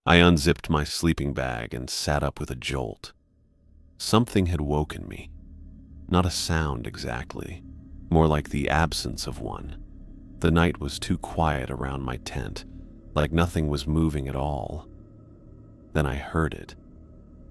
I unzipped my sleeping bag and sat up with a jolt. Something had woken me. Not a sound exactly, more like the absence of one. The night was too quiet around my tent, like nothing was moving at all. Then I heard it.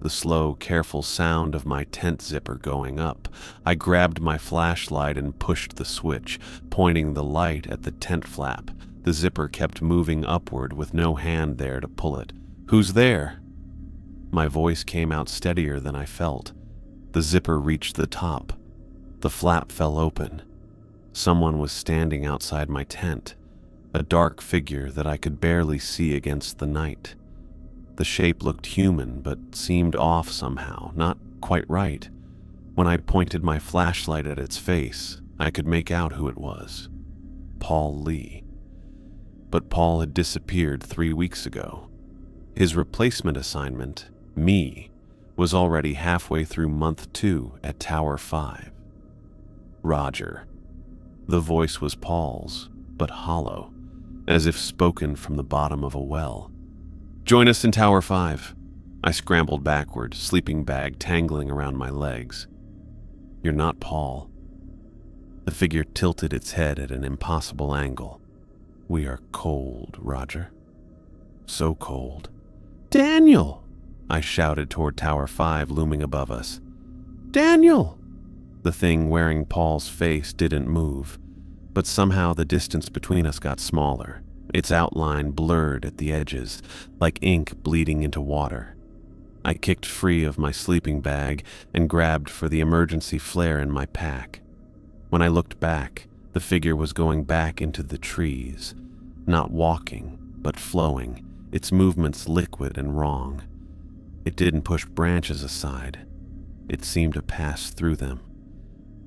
The slow, careful sound of my tent zipper going up. I grabbed my flashlight and pushed the switch, pointing the light at the tent flap. The zipper kept moving upward with no hand there to pull it. "Who's there?" My voice came out steadier than I felt. The zipper reached the top. The flap fell open. Someone was standing outside my tent, a dark figure that I could barely see against the night. The shape looked human, but seemed off somehow, not quite right. When I pointed my flashlight at its face, I could make out who it was. Paul Lee. But Paul had disappeared 3 weeks ago. His replacement assignment, me, was already halfway through month 2 at Tower 5. Roger. The voice was Paul's, but hollow, as if spoken from the bottom of a well. "Join us in Tower 5. I scrambled backward, sleeping bag tangling around my legs. "You're not Paul." The figure tilted its head at an impossible angle. "We are cold, Roger. So cold." "Daniel!" I shouted toward Tower 5 looming above us. "Daniel!" The thing wearing Paul's face didn't move, but somehow the distance between us got smaller, its outline blurred at the edges, like ink bleeding into water. I kicked free of my sleeping bag and grabbed for the emergency flare in my pack. When I looked back, the figure was going back into the trees, not walking, but flowing, its movements liquid and wrong. It didn't push branches aside. It seemed to pass through them.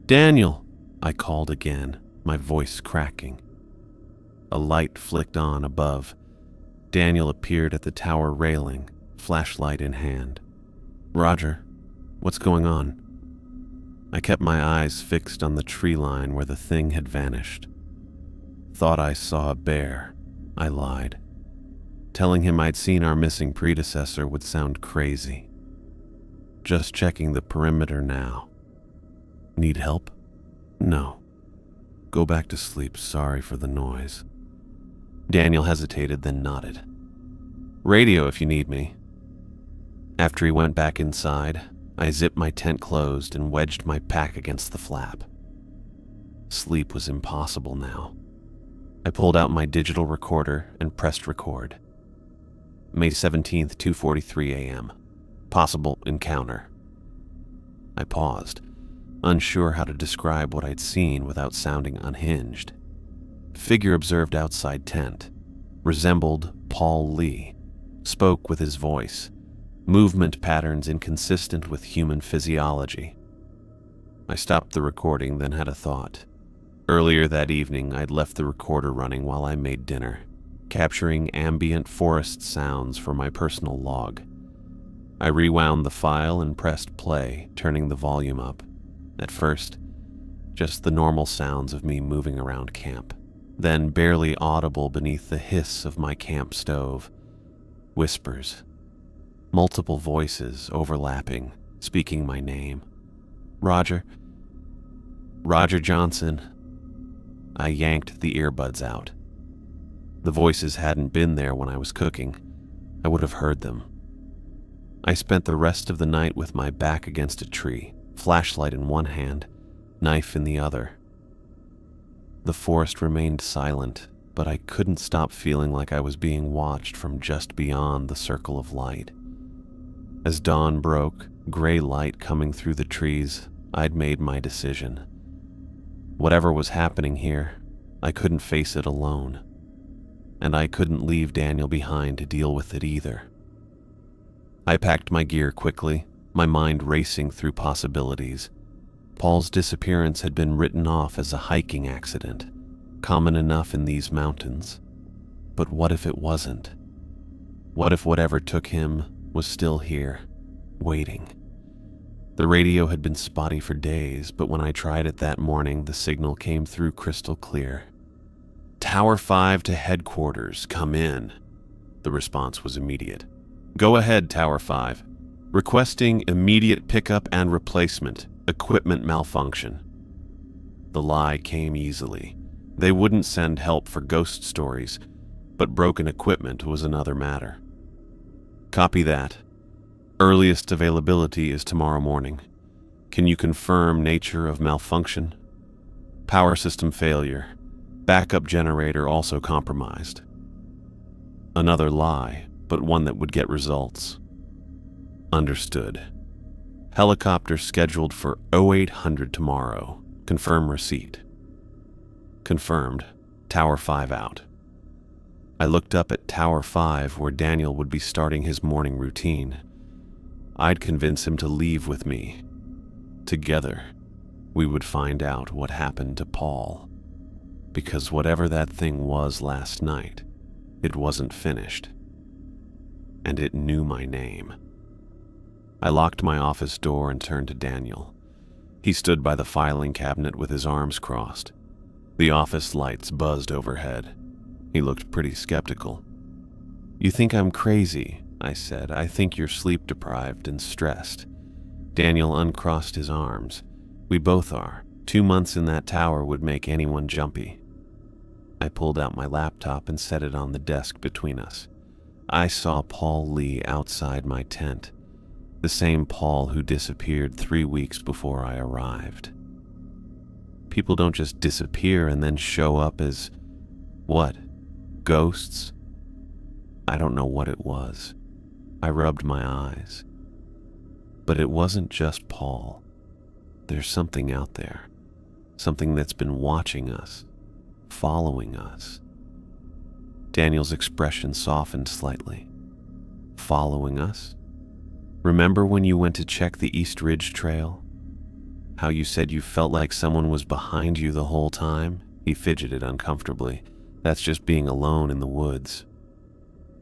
"Daniel!" I called again, my voice cracking. A light flicked on above. Daniel appeared at the tower railing, flashlight in hand. "Roger, what's going on?" I kept my eyes fixed on the tree line where the thing had vanished. "Thought I saw a bear," I lied. Telling him I'd seen our missing predecessor would sound crazy. "Just checking the perimeter now." "Need help?" "No. Go back to sleep, sorry for the noise." Daniel hesitated, then nodded. "Radio if you need me." After he went back inside, I zipped my tent closed and wedged my pack against the flap. Sleep was impossible now. I pulled out my digital recorder and pressed record. May 17th, 2:43 a.m. Possible encounter. I paused, unsure how to describe what I'd seen without sounding unhinged. Figure observed outside tent. Resembled Paul Lee. Spoke with his voice. Movement patterns inconsistent with human physiology. I stopped the recording, then had a thought. Earlier that evening, I'd left the recorder running while I made dinner, capturing ambient forest sounds for my personal log. I rewound the file and pressed play, turning the volume up. At first, just the normal sounds of me moving around camp, then barely audible beneath the hiss of my camp stove. Whispers. Multiple voices overlapping, speaking my name. "Roger. Roger Johnson." I yanked the earbuds out. The voices hadn't been there when I was cooking. I would have heard them. I spent the rest of the night with my back against a tree, flashlight in one hand, knife in the other. The forest remained silent, but I couldn't stop feeling like I was being watched from just beyond the circle of light. As dawn broke, gray light coming through the trees, I'd made my decision. Whatever was happening here, I couldn't face it alone. And I couldn't leave Daniel behind to deal with it either. I packed my gear quickly, my mind racing through possibilities. Paul's disappearance had been written off as a hiking accident, common enough in these mountains. But what if it wasn't? What if whatever took him was still here, waiting? The radio had been spotty for days, but when I tried it that morning, the signal came through crystal clear. "Tower 5 to headquarters, come in." The response was immediate. Go ahead, Tower 5. Requesting immediate pickup and replacement. Equipment malfunction. The lie came easily. They wouldn't send help for ghost stories, but broken equipment was another matter. Copy that. Earliest availability is tomorrow morning. Can you confirm nature of malfunction? Power system failure. Backup generator also compromised. Another lie, but one that would get results. Understood. Helicopter scheduled for 0800 tomorrow. Confirm receipt. Confirmed. Tower 5 out. I looked up at Tower 5 where Daniel would be starting his morning routine. I'd convince him to leave with me. Together, we would find out what happened to Paul. Because whatever that thing was last night, it wasn't finished. And it knew my name. I locked my office door and turned to Daniel. He stood by the filing cabinet with his arms crossed. The office lights buzzed overhead. He looked pretty skeptical. You think I'm crazy, I said. I think you're sleep-deprived and stressed. Daniel uncrossed his arms. We both are. 2 months in that tower would make anyone jumpy. I pulled out my laptop and set it on the desk between us. I saw Paul Lee outside my tent. The same Paul who disappeared 3 weeks before I arrived. People don't just disappear and then show up as, what, ghosts? I don't know what it was. I rubbed my eyes. But it wasn't just Paul. There's something out there. Something that's been watching us, following us. Daniel's expression softened slightly. Following us? Remember when you went to check the East Ridge Trail? How you said you felt like someone was behind you the whole time? He fidgeted uncomfortably. That's just being alone in the woods.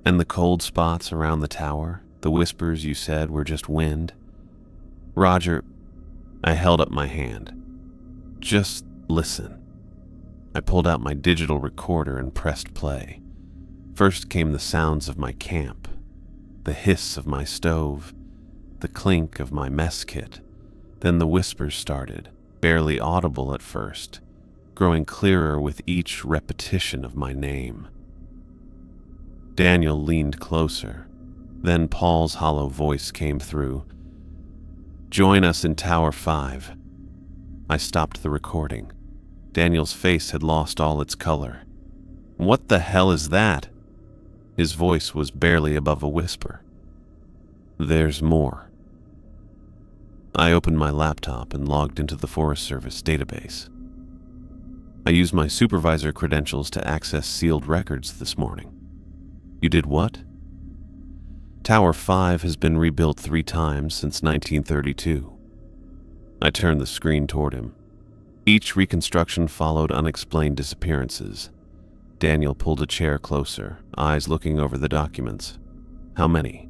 And the cold spots around the tower? The whispers you said were just wind? Roger, I held up my hand. Just listen. I pulled out my digital recorder and pressed play. First came the sounds of my camp, the hiss of my stove, the clink of my mess kit. Then the whispers started, barely audible at first, growing clearer with each repetition of my name. Daniel leaned closer. Then Paul's hollow voice came through. Join us in Tower 5. I stopped the recording. Daniel's face had lost all its color. What the hell is that? His voice was barely above a whisper. There's more. I opened my laptop and logged into the Forest Service database. I used my supervisor credentials to access sealed records this morning. You did what? Tower 5 has been rebuilt 3 times since 1932. I turned the screen toward him. Each reconstruction followed unexplained disappearances. Daniel pulled a chair closer, eyes looking over the documents. How many?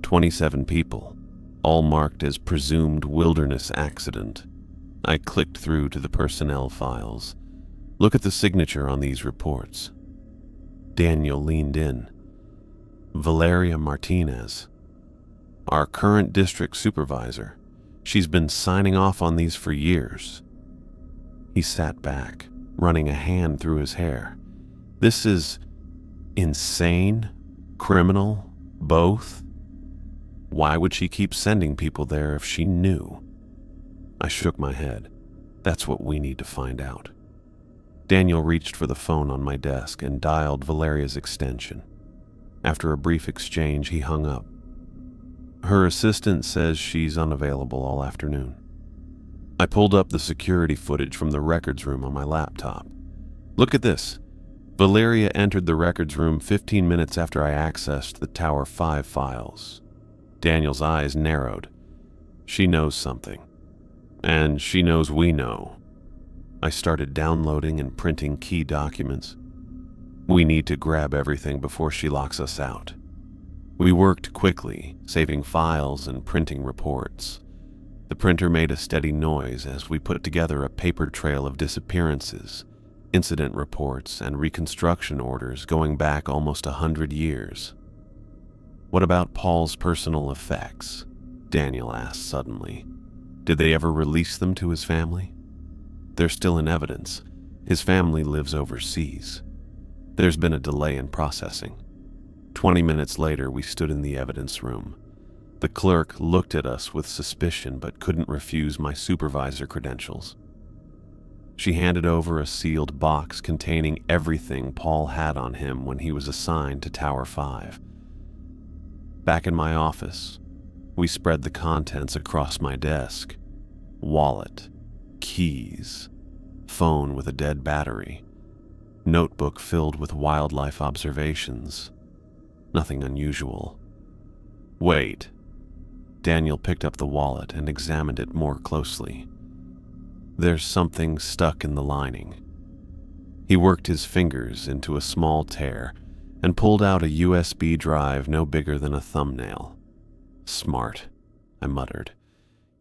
27 people, all marked as presumed wilderness accident. I clicked through to the personnel files. Look at the signature on these reports. Daniel leaned in. Valeria Martinez, our current district supervisor. She's been signing off on these for years. He sat back, running a hand through his hair. This is insane, criminal, both. Why would she keep sending people there if she knew? I shook my head. That's what we need to find out. Daniel reached for the phone on my desk and dialed Valeria's extension. After a brief exchange, he hung up. Her assistant says she's unavailable all afternoon. I pulled up the security footage from the records room on my laptop. Look at this. Valeria entered the records room 15 minutes after I accessed the Tower 5 files. Daniel's eyes narrowed. She knows something. And she knows we know. I started downloading and printing key documents. We need to grab everything before she locks us out. We worked quickly, saving files and printing reports. The printer made a steady noise as we put together a paper trail of disappearances, incident reports, and reconstruction orders going back almost 100 years. What about Paul's personal effects? Daniel asked suddenly. Did they ever release them to his family? They're still in evidence. His family lives overseas. There's been a delay in processing. 20 minutes later, we stood in the evidence room. The clerk looked at us with suspicion but couldn't refuse my supervisor credentials. She handed over a sealed box containing everything Paul had on him when he was assigned to Tower 5. Back in my office, we spread the contents across my desk. Wallet, keys, phone with a dead battery, notebook filled with wildlife observations. Nothing unusual. Wait. Daniel picked up the wallet and examined it more closely. There's something stuck in the lining. He worked his fingers into a small tear and pulled out a USB drive no bigger than a thumbnail. Smart, I muttered.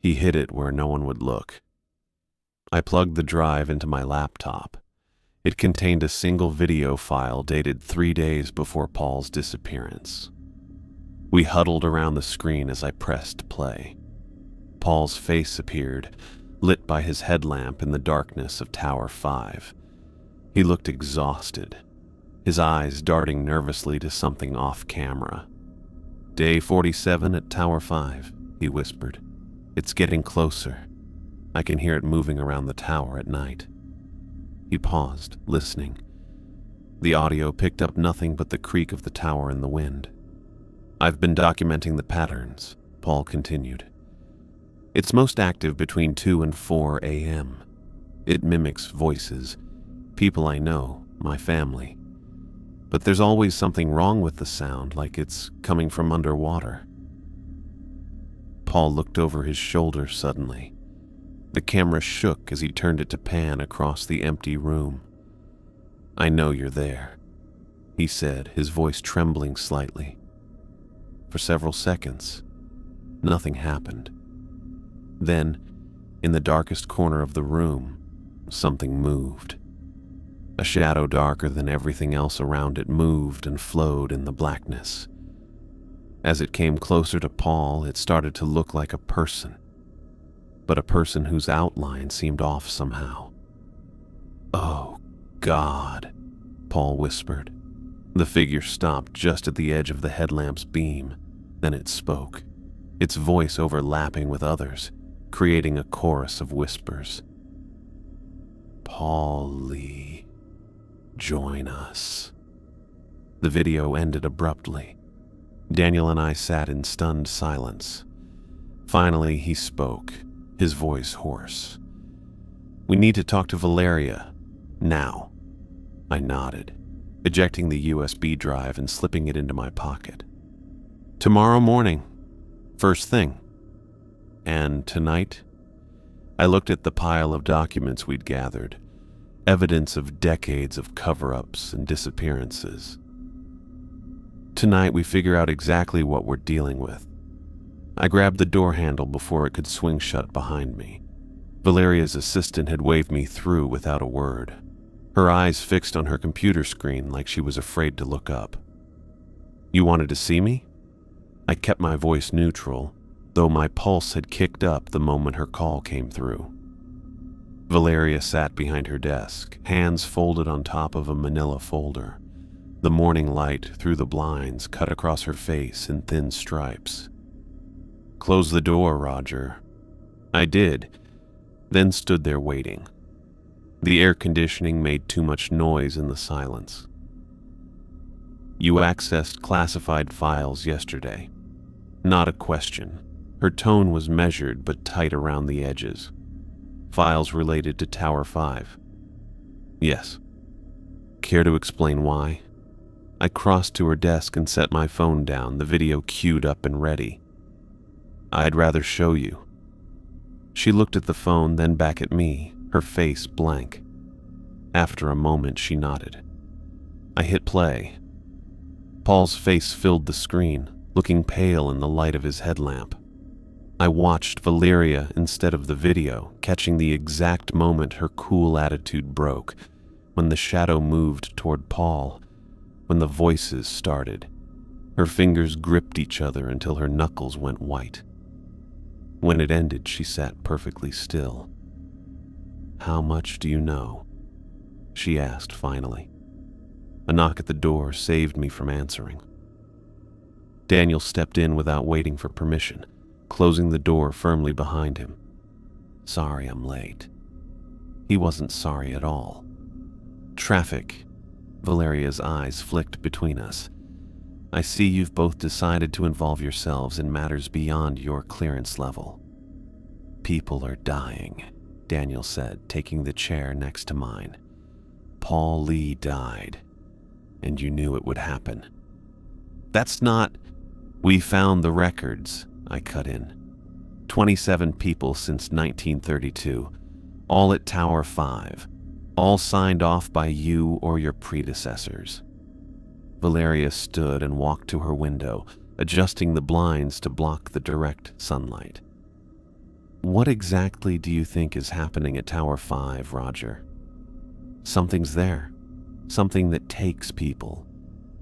He hid it where no one would look. I plugged the drive into my laptop. It contained a single video file dated 3 days before Paul's disappearance. We huddled around the screen as I pressed play. Paul's face appeared, lit by his headlamp in the darkness of Tower 5. He looked exhausted, his eyes darting nervously to something off camera. Day 47 at Tower 5, he whispered. It's getting closer. I can hear it moving around the tower at night. He paused, listening. The audio picked up nothing but the creak of the tower in the wind. I've been documenting the patterns, Paul continued. It's most active between 2 and 4 a.m. It mimics voices, people I know, my family. But there's always something wrong with the sound, like it's coming from underwater. Paul looked over his shoulder suddenly. The camera shook as he turned it to pan across the empty room. I know you're there, he said, his voice trembling slightly. For several seconds, nothing happened. Then, in the darkest corner of the room, something moved. A shadow darker than everything else around it moved and flowed in the blackness. As it came closer to Paul, it started to look like a person, but a person whose outline seemed off somehow. Oh, God, Paul whispered. The figure stopped just at the edge of the headlamp's beam. Then it spoke, its voice overlapping with others, creating a chorus of whispers. Paul Lee, join us. The video ended abruptly. Daniel and I sat in stunned silence. Finally, he spoke, his voice hoarse. We need to talk to Valeria, now. I nodded, ejecting the USB drive and slipping it into my pocket. Tomorrow morning, first thing. And tonight? I looked at the pile of documents we'd gathered, evidence of decades of cover-ups and disappearances. Tonight we figure out exactly what we're dealing with. I grabbed the door handle before it could swing shut behind me. Valeria's assistant had waved me through without a word, her eyes fixed on her computer screen like she was afraid to look up. You wanted to see me? I kept my voice neutral, though my pulse had kicked up the moment her call came through. Valeria sat behind her desk, hands folded on top of a manila folder. The morning light through the blinds cut across her face in thin stripes. Close the door, Roger. I did, then stood there waiting. The air conditioning made too much noise in the silence. You accessed classified files yesterday. Not a question. Her tone was measured but tight around the edges. Files related to Tower 5. Yes. Care to explain why? I crossed to her desk and set my phone down, the video queued up and ready. I'd rather show you. She looked at the phone, then back at me, her face blank. After a moment, she nodded. I hit play. Paul's face filled the screen, looking pale in the light of his headlamp. I watched Valeria instead of the video, catching the exact moment her cool attitude broke, when the shadow moved toward Paul, when the voices started. Her fingers gripped each other until her knuckles went white. When it ended, she sat perfectly still. "How much do you know?" she asked finally. A knock at the door saved me from answering. Daniel stepped in without waiting for permission, closing the door firmly behind him. "Sorry I'm late." He wasn't sorry at all. "Traffic." Valeria's eyes flicked between us. "I see you've both decided to involve yourselves in matters beyond your clearance level." "People are dying," Daniel said, taking the chair next to mine. "Paul Lee died, and you knew it would happen." "That's not—" "We found the records," I cut in. 27 people since 1932, all at Tower 5, all signed off by you or your predecessors. Valeria stood and walked to her window, adjusting the blinds to block the direct sunlight. "What exactly do you think is happening at Tower 5, Roger?" "Something's there. Something that takes people,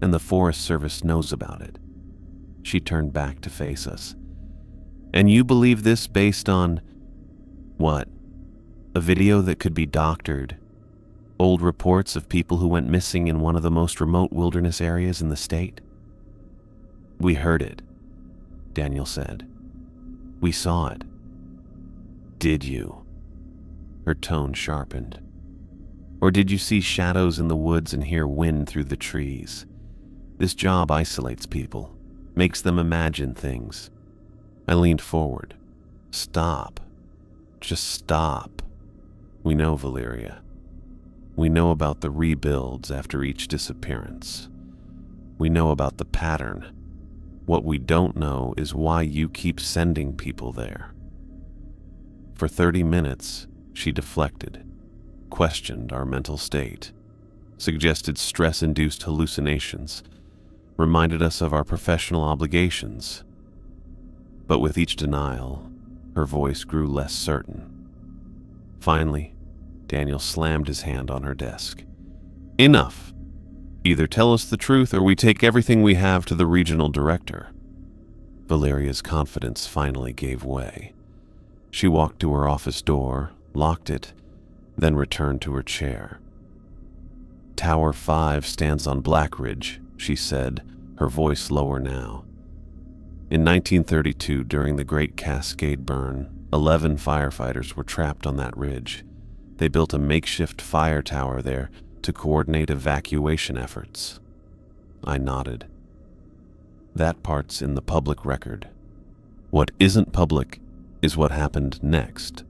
and the Forest Service knows about it." She turned back to face us. "And you believe this based on what? A video that could be doctored? Old reports of people who went missing in one of the most remote wilderness areas in the state?" "We heard it," Daniel said. "We saw it." "Did you?" Her tone sharpened. "Or did you see shadows in the woods and hear wind through the trees? This job isolates people, makes them imagine things." I leaned forward. "Stop. Just stop. We know, Valeria. We know about the rebuilds after each disappearance. We know about the pattern. What we don't know is why you keep sending people there." For 30 minutes, she deflected, questioned our mental state, suggested stress-induced hallucinations, reminded us of our professional obligations. But with each denial, her voice grew less certain. Finally, Daniel slammed his hand on her desk. "Enough. Either tell us the truth or we take everything we have to the regional director." Valeria's confidence finally gave way. She walked to her office door, locked it, then returned to her chair. "Tower 5 stands on Black Ridge," she said, her voice lower now. "In 1932, during the Great Cascade Burn, 11 firefighters were trapped on that ridge. They built a makeshift fire tower there to coordinate evacuation efforts." I nodded. "That part's in the public record. What isn't public is what happened next."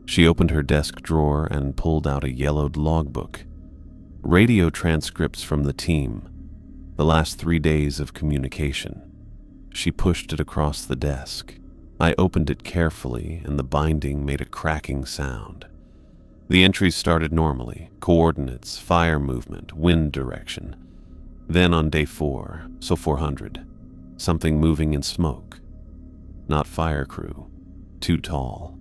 She opened her desk drawer and pulled out a yellowed logbook. Radio transcripts from the team, the last 3 days of communication. She pushed it across the desk. I opened it carefully, and the binding made a cracking sound. The entries started normally: coordinates, fire movement, wind direction. Then on day 4, so 400, something moving in smoke. Not fire crew, too tall.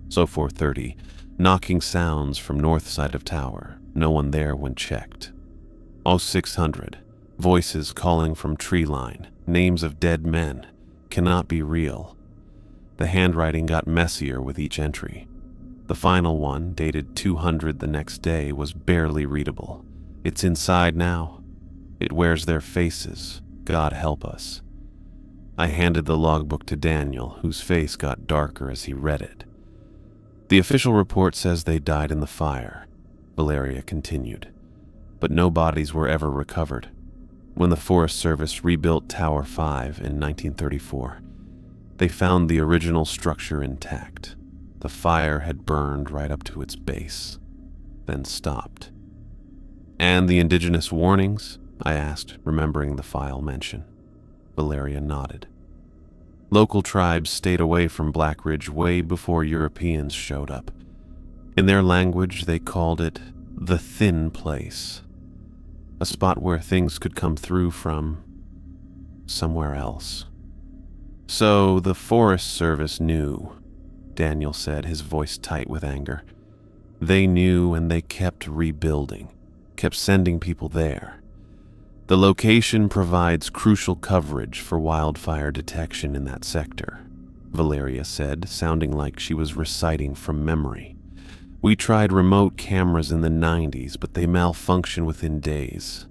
So 430, knocking sounds from north side of tower, no one there when checked. 0600, voices calling from tree line, names of dead men, cannot be real. The handwriting got messier with each entry. The final one, dated 200 the next day, was barely readable. "It's inside now. It wears their faces. God help us." I handed the logbook to Daniel, whose face got darker as he read it. "The official report says they died in the fire," Valeria continued, "but no bodies were ever recovered. When the Forest Service rebuilt Tower 5 in 1934, they found the original structure intact. The fire had burned right up to its base, then stopped." "And the indigenous warnings?" I asked, remembering the file mention. Valeria nodded. "Local tribes stayed away from Black Ridge way before Europeans showed up. In their language, they called it the thin place, a spot where things could come through from somewhere else." "So the Forest Service knew," Daniel said, his voice tight with anger. They knew, and they kept rebuilding, kept sending people there. The location provides crucial coverage for wildfire detection in that sector, Valeria said, sounding like she was reciting from memory. We tried remote cameras in the 90s, but they malfunction within days.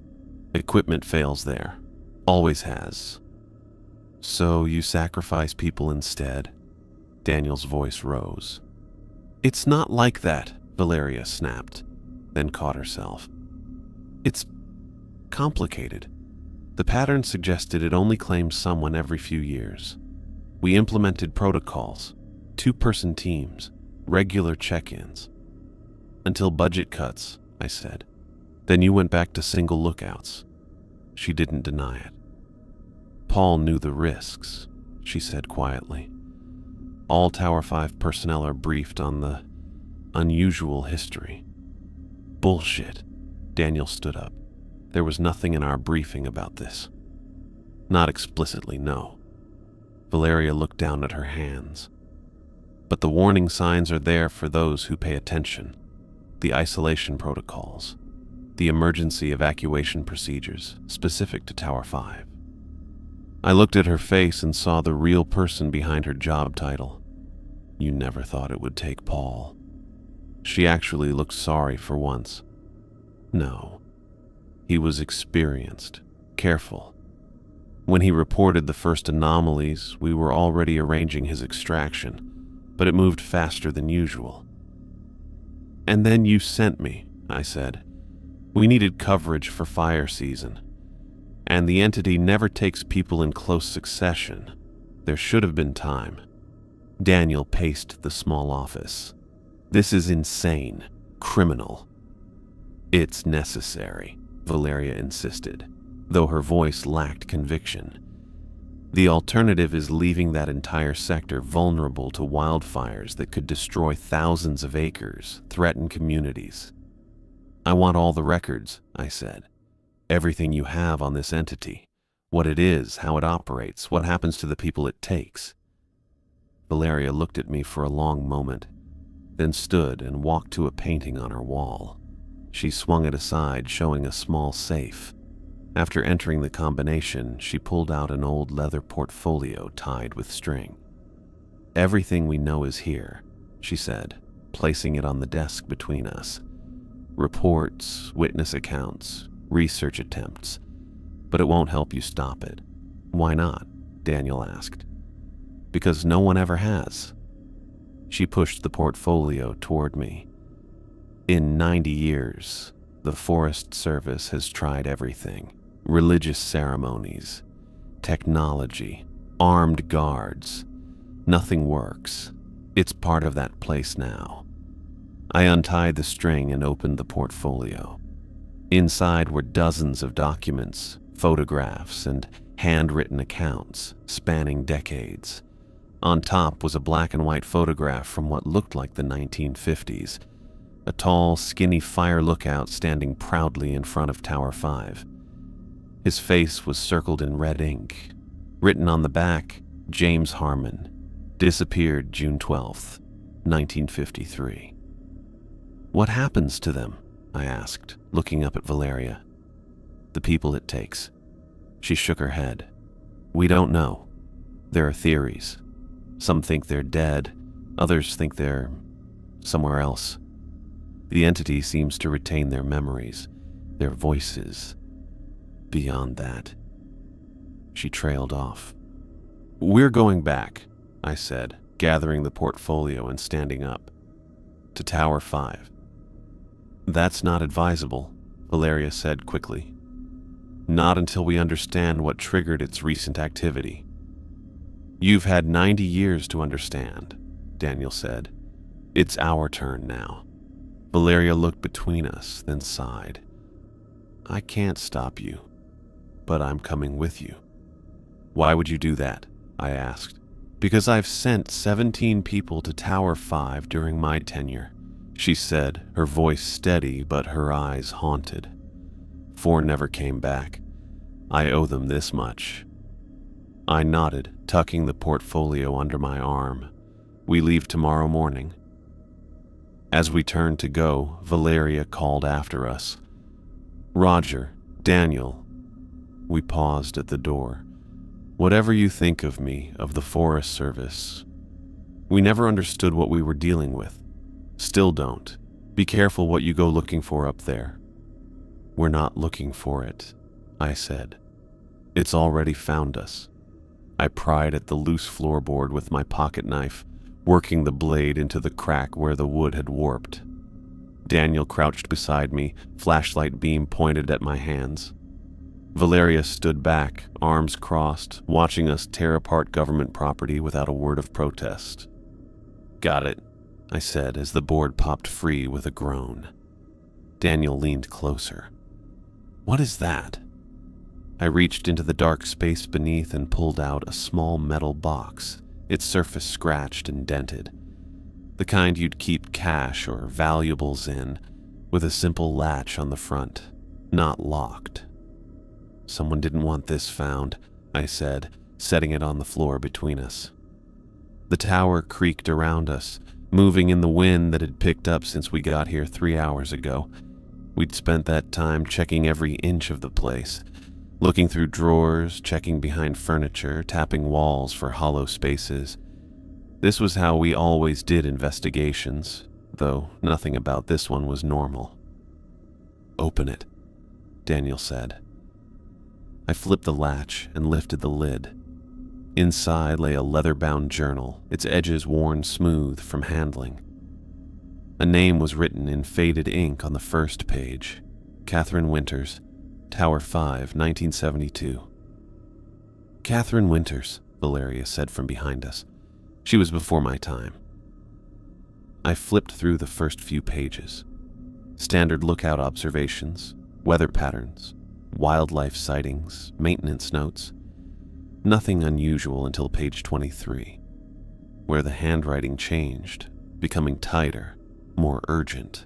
Equipment fails there. Always has. So you sacrifice people instead? Daniel's voice rose. It's not like that, Valeria snapped, then caught herself. It's complicated. The pattern suggested it only claims someone every few years. We implemented protocols, 2-person teams, regular check-ins. Until budget cuts, I said. Then you went back to single lookouts. She didn't deny it. Paul knew the risks, she said quietly. All Tower 5 personnel are briefed on the unusual history. Bullshit. Daniel stood up. There was nothing in our briefing about this. Not explicitly, no. Valeria looked down at her hands. But the warning signs are there for those who pay attention. The isolation protocols. The emergency evacuation procedures specific to Tower 5. I looked at her face and saw the real person behind her job title. You never thought it would take Paul. She actually looked sorry for once. No. He was experienced, careful. When he reported the first anomalies, we were already arranging his extraction, but it moved faster than usual. And then you sent me, I said. We needed coverage for fire season. And the entity never takes people in close succession. There should have been time. Daniel paced the small office. This is insane, criminal. It's necessary, Valeria insisted, though her voice lacked conviction. The alternative is leaving that entire sector vulnerable to wildfires that could destroy thousands of acres, threaten communities. I want all the records, I said. Everything you have on this entity. What it is, how it operates, what happens to the people it takes. Valeria looked at me for a long moment, then stood and walked to a painting on her wall. She swung it aside, showing a small safe. After entering the combination, she pulled out an old leather portfolio tied with string. Everything we know is here, she said, placing it on the desk between us. Reports, witness accounts, research attempts. But it won't help you stop it. Why not? Daniel asked. Because no one ever has. She pushed the portfolio toward me. In 90 years, the Forest Service has tried everything. Religious ceremonies, technology, armed guards. Nothing works. It's part of that place now. I untied the string and opened the portfolio. Inside were dozens of documents, photographs, and handwritten accounts spanning decades. On top was a black and white photograph from what looked like the 1950s. A tall, skinny fire lookout standing proudly in front of Tower 5. His face was circled in red ink. Written on the back, James Harmon, disappeared June 12th, 1953. What happens to them? I asked, looking up at Valeria. The people it takes. She shook her head. We don't know. There are theories. Some think they're dead. Others think they're somewhere else. The entity seems to retain their memories, their voices. Beyond that, she trailed off. We're going back, I said, gathering the portfolio and standing up. To Tower 5. That's not advisable, Valeria said quickly. Not until we understand what triggered its recent activity. You've had 90 years to understand, Daniel said. It's our turn now. Valeria looked between us, then sighed. I can't stop you, but I'm coming with you. Why would you do that? I asked. Because I've sent 17 people to Tower 5 during my tenure, she said, her voice steady but her eyes haunted. 4 never came back. I owe them this much. I nodded, tucking the portfolio under my arm. We leave tomorrow morning. As we turned to go, Valeria called after us. "Roger, Daniel." We paused at the door. "Whatever you think of me, of the Forest Service, we never understood what we were dealing with. Still don't. Be careful what you go looking for up there." "We're not looking for it," I said. "It's already found us." I pried at the loose floorboard with my pocket knife, working the blade into the crack where the wood had warped. Daniel crouched beside me, flashlight beam pointed at my hands. Valeria stood back, arms crossed, watching us tear apart government property without a word of protest. "Got it," I said as the board popped free with a groan. Daniel leaned closer. "What is that?" I reached into the dark space beneath and pulled out a small metal box, its surface scratched and dented. The kind you'd keep cash or valuables in, with a simple latch on the front, not locked. "Someone didn't want this found," I said, setting it on the floor between us. The tower creaked around us, moving in the wind that had picked up since we got here 3 hours ago. We'd spent that time checking every inch of the place, looking through drawers, checking behind furniture, tapping walls for hollow spaces. This was how we always did investigations, though nothing about this one was normal. "Open it," Daniel said. I flipped the latch and lifted the lid. Inside lay a leather-bound journal, its edges worn smooth from handling. A name was written in faded ink on the first page: Catherine Winters, Tower 5, 1972. "Catherine Winters," Valeria said from behind us. "She was before my time." I flipped through the first few pages. Standard lookout observations, weather patterns, wildlife sightings, maintenance notes. Nothing unusual until page 23, where the handwriting changed, becoming tighter, more urgent.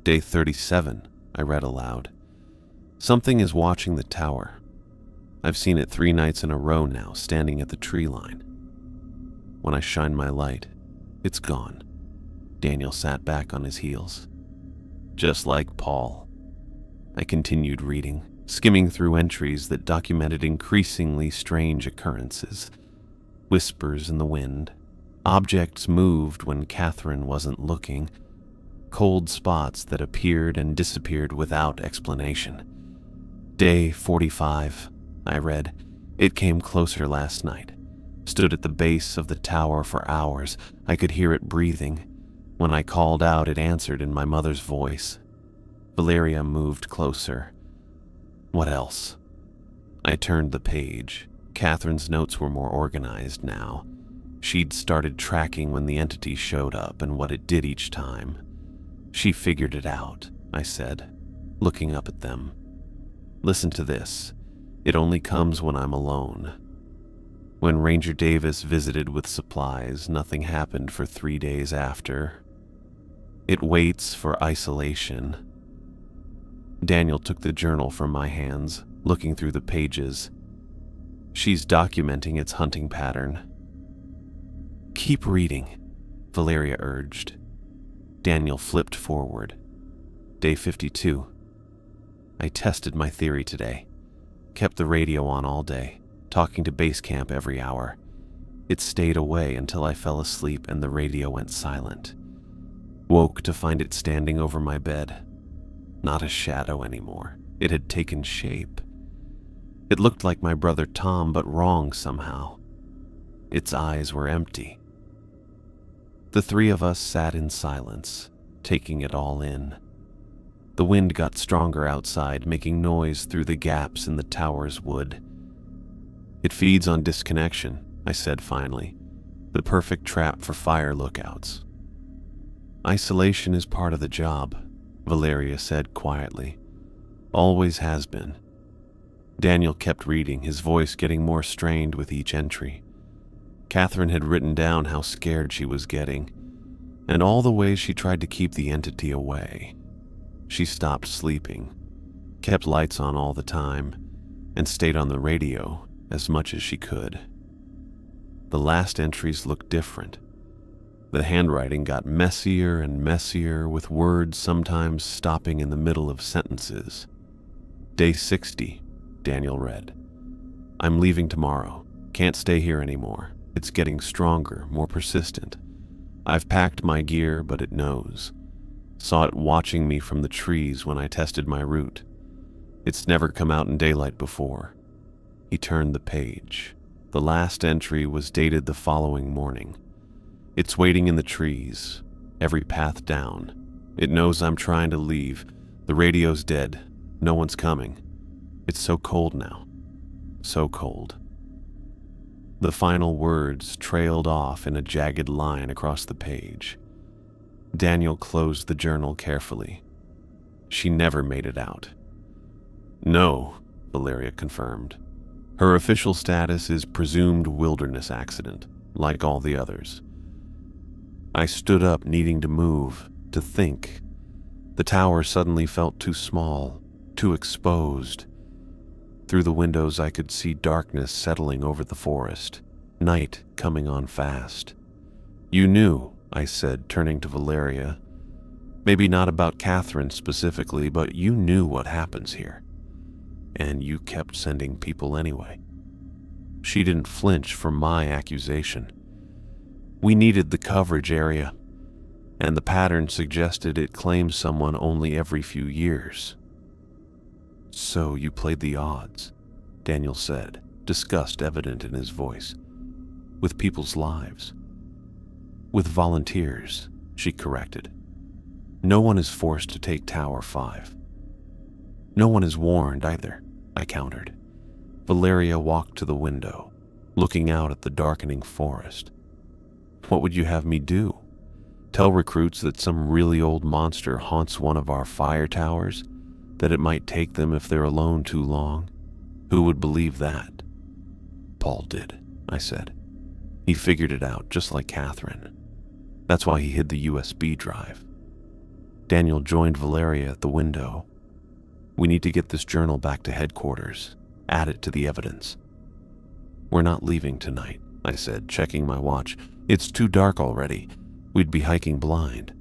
"Day 37, I read aloud. "Something is watching the tower. I've seen it 3 nights in a row now, standing at the tree line. When I shine my light, it's gone." Daniel sat back on his heels. "Just like Paul." I continued reading, skimming through entries that documented increasingly strange occurrences. Whispers in the wind. Objects moved when Catherine wasn't looking. Cold spots that appeared and disappeared without explanation. "Day 45, I read. "It came closer last night. Stood at the base of the tower for hours. I could hear it breathing. When I called out, it answered in my mother's voice." Valeria moved closer. "What else?" I turned the page. Catherine's notes were more organized now. She'd started tracking when the entity showed up and what it did each time. "She figured it out," I said, looking up at them. "Listen to this. It only comes when I'm alone. When Ranger Davis visited with supplies, nothing happened for 3 days after. It waits for isolation." Daniel took the journal from my hands, looking through the pages. "She's documenting its hunting pattern." "Keep reading," Valeria urged. Daniel flipped forward. Day 52. "I tested my theory today. Kept the radio on all day, talking to base camp every hour. It stayed away until I fell asleep and the radio went silent. Woke to find it standing over my bed. Not a shadow anymore. It had taken shape. It looked like my brother Tom, but wrong somehow. Its eyes were empty." The 3 of us sat in silence, taking it all in. The wind got stronger outside, making noise through the gaps in the tower's wood. "It feeds on disconnection," I said finally. "The perfect trap for fire lookouts." "Isolation is part of the job," Valeria said quietly. "Always has been." Daniel kept reading, his voice getting more strained with each entry. Catherine had written down how scared she was getting, and all the ways she tried to keep the entity away. She stopped sleeping, kept lights on all the time, and stayed on the radio as much as she could. The last entries looked different. The handwriting got messier and messier, with words sometimes stopping in the middle of sentences. Day 60, Daniel read. I'm leaving tomorrow. Can't stay here anymore. It's getting stronger, more persistent. I've packed my gear, but it knows. Saw it watching me from the trees when I tested my route. It's never come out in daylight before. He turned the page. The last entry was dated the following morning. It's waiting in the trees, every path down. It knows I'm trying to leave. The radio's dead. No one's coming. It's so cold now. So cold. The final words trailed off in a jagged line across the page. Daniel closed the journal carefully. She never made it out. No, Valeria confirmed. Her official status is presumed wilderness accident, like all the others. I stood up, needing to move, to think. The tower suddenly felt too small, too exposed. Through the windows I could see darkness settling over the forest, night coming on fast. You knew, I said, turning to Valeria. Maybe not about Catherine specifically, but you knew what happens here. And you kept sending people anyway. She didn't flinch from my accusation. We needed the coverage area, and the pattern suggested it claims someone only every few years. So you played the odds, Daniel said, disgust evident in his voice. With people's lives. With volunteers, she corrected. No one is forced to take Tower 5. No one is warned either, I countered. Valeria walked to the window, looking out at the darkening forest. What would you have me do? Tell recruits that some really old monster haunts one of our fire towers? That it might take them if they're alone too long? Who would believe that? Paul did, I said. He figured it out, just like Catherine. That's why he hid the USB drive. Daniel joined Valeria at the window. We need to get this journal back to headquarters, add it to the evidence. We're not leaving tonight, I said, checking my watch. It's too dark already. We'd be hiking blind.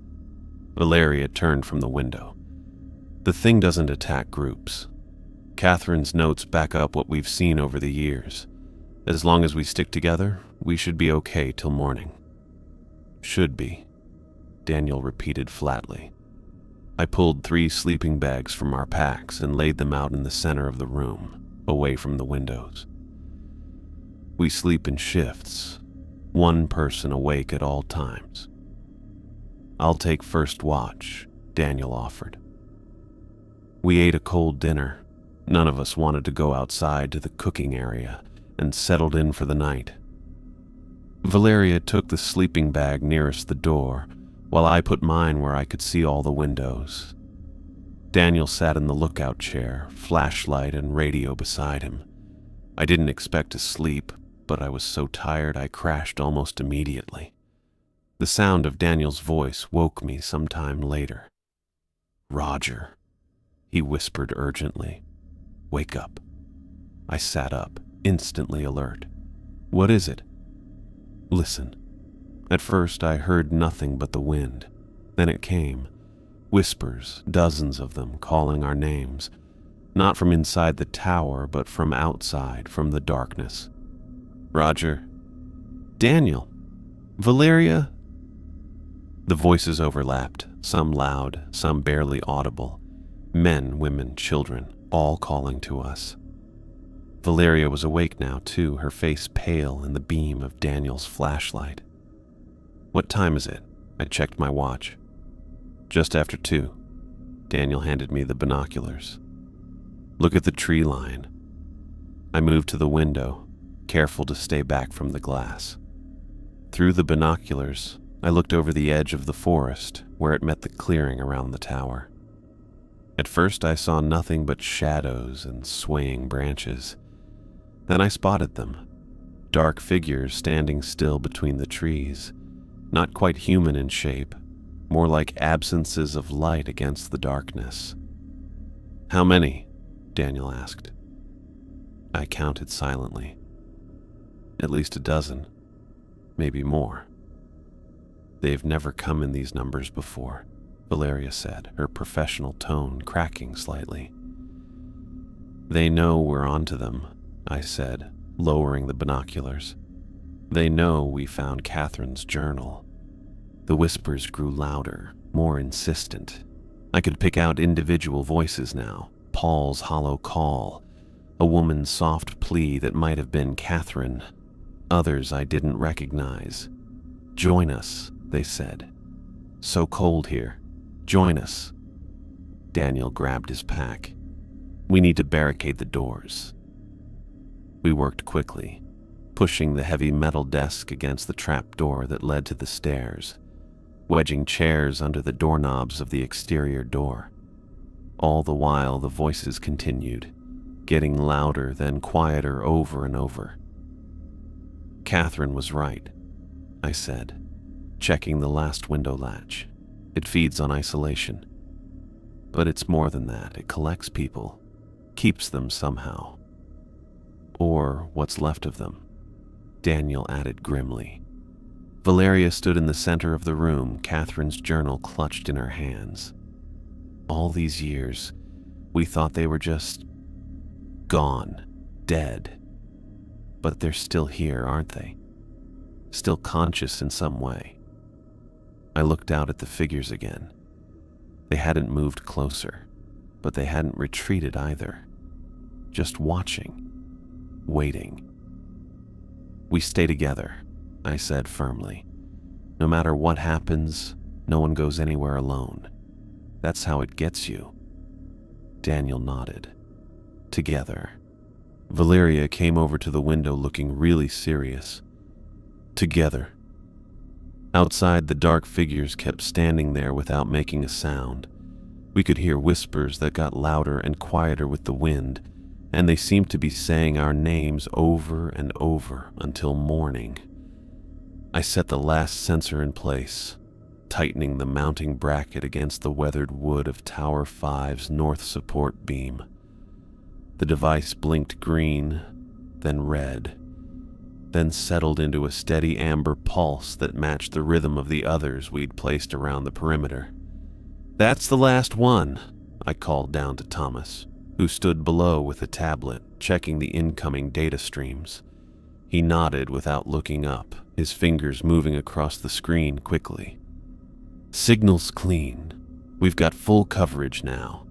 Valeria turned from the window. The thing doesn't attack groups. Catherine's notes back up what we've seen over the years. As long as we stick together, we should be okay till morning. Should be, Daniel repeated flatly. I pulled 3 sleeping bags from our packs and laid them out in the center of the room, away from the windows. We sleep in shifts, one person awake at all times. I'll take first watch, Daniel offered. We ate a cold dinner. None of us wanted to go outside to the cooking area and settled in for the night. Valeria took the sleeping bag nearest the door, while I put mine where I could see all the windows. Daniel sat in the lookout chair, flashlight and radio beside him. I didn't expect to sleep, but I was so tired I crashed almost immediately. The sound of Daniel's voice woke me sometime later. Roger, he whispered urgently. Wake up. I sat up, instantly alert. What is it? Listen. At first I heard nothing but the wind. Then it came. Whispers, dozens of them, calling our names. Not from inside the tower, but from outside, from the darkness. Roger. Daniel. Valeria. The voices overlapped, some loud, some barely audible. Men, women, children, all calling to us. Valeria was awake now, too, her face pale in the beam of Daniel's flashlight. What time is it? I checked my watch. Just after 2. Daniel handed me the binoculars. Look at the tree line. I moved to the window, careful to stay back from the glass. Through the binoculars, I looked over the edge of the forest where it met the clearing around the tower. At first I saw nothing but shadows and swaying branches. Then I spotted them, dark figures standing still between the trees, not quite human in shape, more like absences of light against the darkness. How many? Daniel asked. I counted silently. At least a dozen, maybe more. They've never come in these numbers before, Valeria said, her professional tone cracking slightly. They know we're onto them, I said, lowering the binoculars. They know we found Catherine's journal. The whispers grew louder, more insistent. I could pick out individual voices now, Paul's hollow call, a woman's soft plea that might have been Catherine. Others I didn't recognize. Join us, they said. So cold here. Join us. Daniel grabbed his pack. We need to barricade the doors. We worked quickly, pushing the heavy metal desk against the trap door that led to the stairs, wedging chairs under the doorknobs of the exterior door. All the while, the voices continued, getting louder, then quieter over and over. Catherine was right, I said, checking the last window latch. It feeds on isolation. But it's more than that. It collects people, keeps them somehow. Or what's left of them, Daniel added grimly. Valeria stood in the center of the room, Catherine's journal clutched in her hands. All these years, we thought they were just gone, dead. But they're still here, aren't they? Still conscious in some way. I looked out at the figures again. They hadn't moved closer, but they hadn't retreated either. Just watching, waiting. We stay together, I said firmly. No matter what happens, no one goes anywhere alone. That's how it gets you. Daniel nodded. Together. Valeria came over to the window looking really serious. Together. Outside, the dark figures kept standing there without making a sound. We could hear whispers that got louder and quieter with the wind, and they seemed to be saying our names over and over until morning. I set the last sensor in place, tightening the mounting bracket against the weathered wood of Tower 5's north support beam. The device blinked green, then red, then settled into a steady amber pulse that matched the rhythm of the others we'd placed around the perimeter. "That's the last one," I called down to Thomas, who stood below with a tablet, checking the incoming data streams. He nodded without looking up, his fingers moving across the screen quickly. "Signal's clean. We've got full coverage now."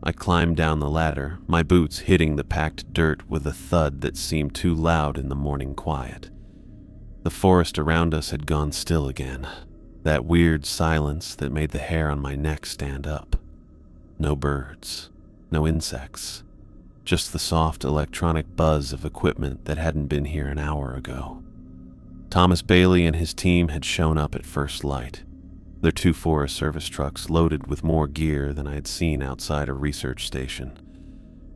I climbed down the ladder, my boots hitting the packed dirt with a thud that seemed too loud in the morning quiet. The forest around us had gone still again, that weird silence that made the hair on my neck stand up. No birds, no insects, just the soft electronic buzz of equipment that hadn't been here an hour ago. Thomas Bailey and his team had shown up at first light, their 2 Forest Service trucks loaded with more gear than I had seen outside a research station.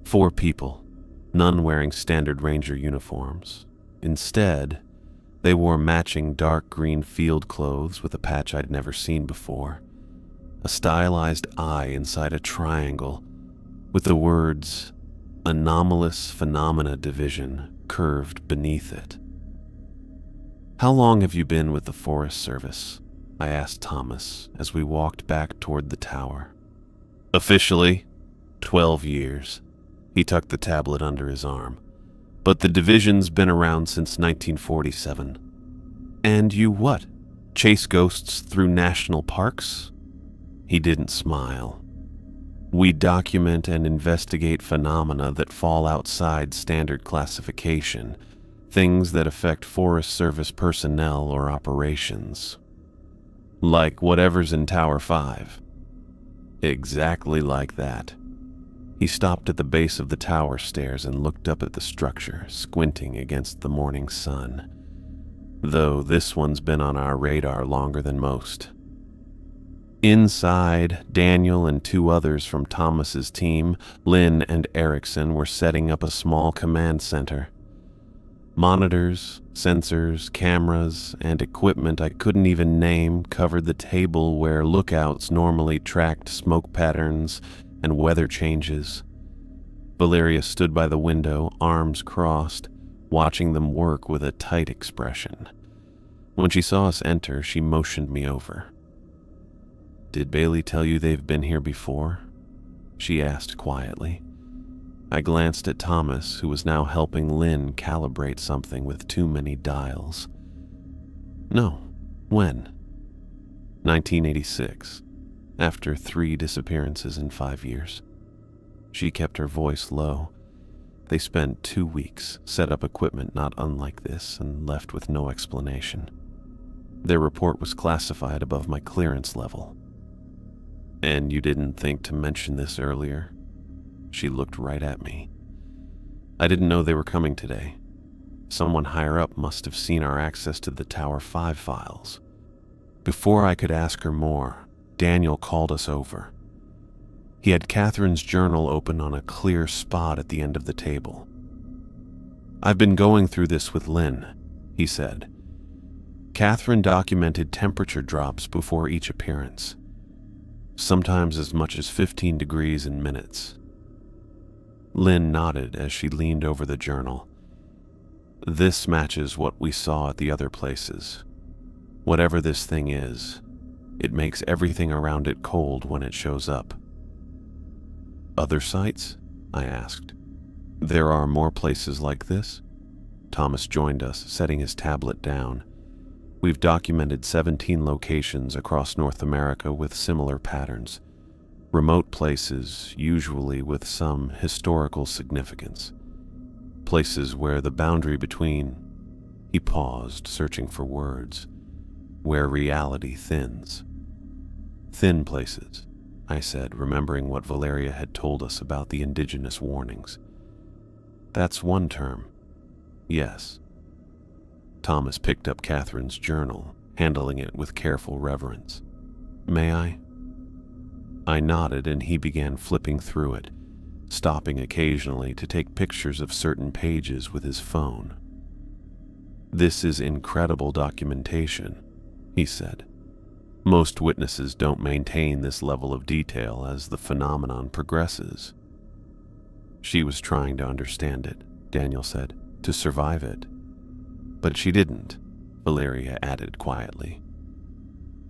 4 people, none wearing standard ranger uniforms. Instead, they wore matching dark green field clothes with a patch I'd never seen before, a stylized eye inside a triangle with the words Anomalous Phenomena Division curved beneath it. "How long have you been with the Forest Service?" I asked Thomas as we walked back toward the tower. "Officially, 12 years. He tucked the tablet under his arm. "But the division's been around since 1947. "And you what? Chase ghosts through national parks?" He didn't smile. "We document and investigate phenomena that fall outside standard classification, things that affect Forest Service personnel or operations. Like whatever's in Tower 5. Exactly like that." He stopped at the base of the tower stairs and looked up at the structure, squinting against the morning sun. Though this one's been on our radar longer than most. Inside, Daniel and 2 others from Thomas's team, Lynn and Erickson, were setting up a small command center. Monitors, sensors, cameras, and equipment I couldn't even name covered the table where lookouts normally tracked smoke patterns and weather changes. Valeria stood by the window, arms crossed, watching them work with a tight expression. When she saw us enter, she motioned me over. "Did Bailey tell you they've been here before?" she asked quietly. I glanced at Thomas, who was now helping Lynn calibrate something with too many dials. "No. When?" 1986. After 3 disappearances in 5 years. She kept her voice low. They spent 2 weeks, set up equipment not unlike this, and left with no explanation. Their report was classified above my clearance level. "And you didn't think to mention this earlier?" She looked right at me. "I didn't know they were coming today. Someone higher up must have seen our access to the Tower 5 files." Before I could ask her more, Daniel called us over. He had Catherine's journal open on a clear spot at the end of the table. "I've been going through this with Lynn," he said. "Catherine documented temperature drops before each appearance, sometimes as much as 15 degrees in minutes." Lynn nodded as she leaned over the journal. "This matches what we saw at the other places. Whatever this thing is, it makes everything around it cold when it shows up." "Other sites?" I asked. "There are more places like this?" Thomas joined us, setting his tablet down. "We've documented 17 locations across North America with similar patterns. Remote places, usually with some historical significance. Places where the boundary between—" He paused, searching for words. "Where reality thins." "Thin places," I said, remembering what Valeria had told us about the indigenous warnings. "That's one term." "Yes." Thomas picked up Catherine's journal, handling it with careful reverence. "May I?" I nodded and he began flipping through it, stopping occasionally to take pictures of certain pages with his phone. "This is incredible documentation," he said. "Most witnesses don't maintain this level of detail as the phenomenon progresses." "She was trying to understand it," Daniel said, "to survive it." "But she didn't," Valeria added quietly.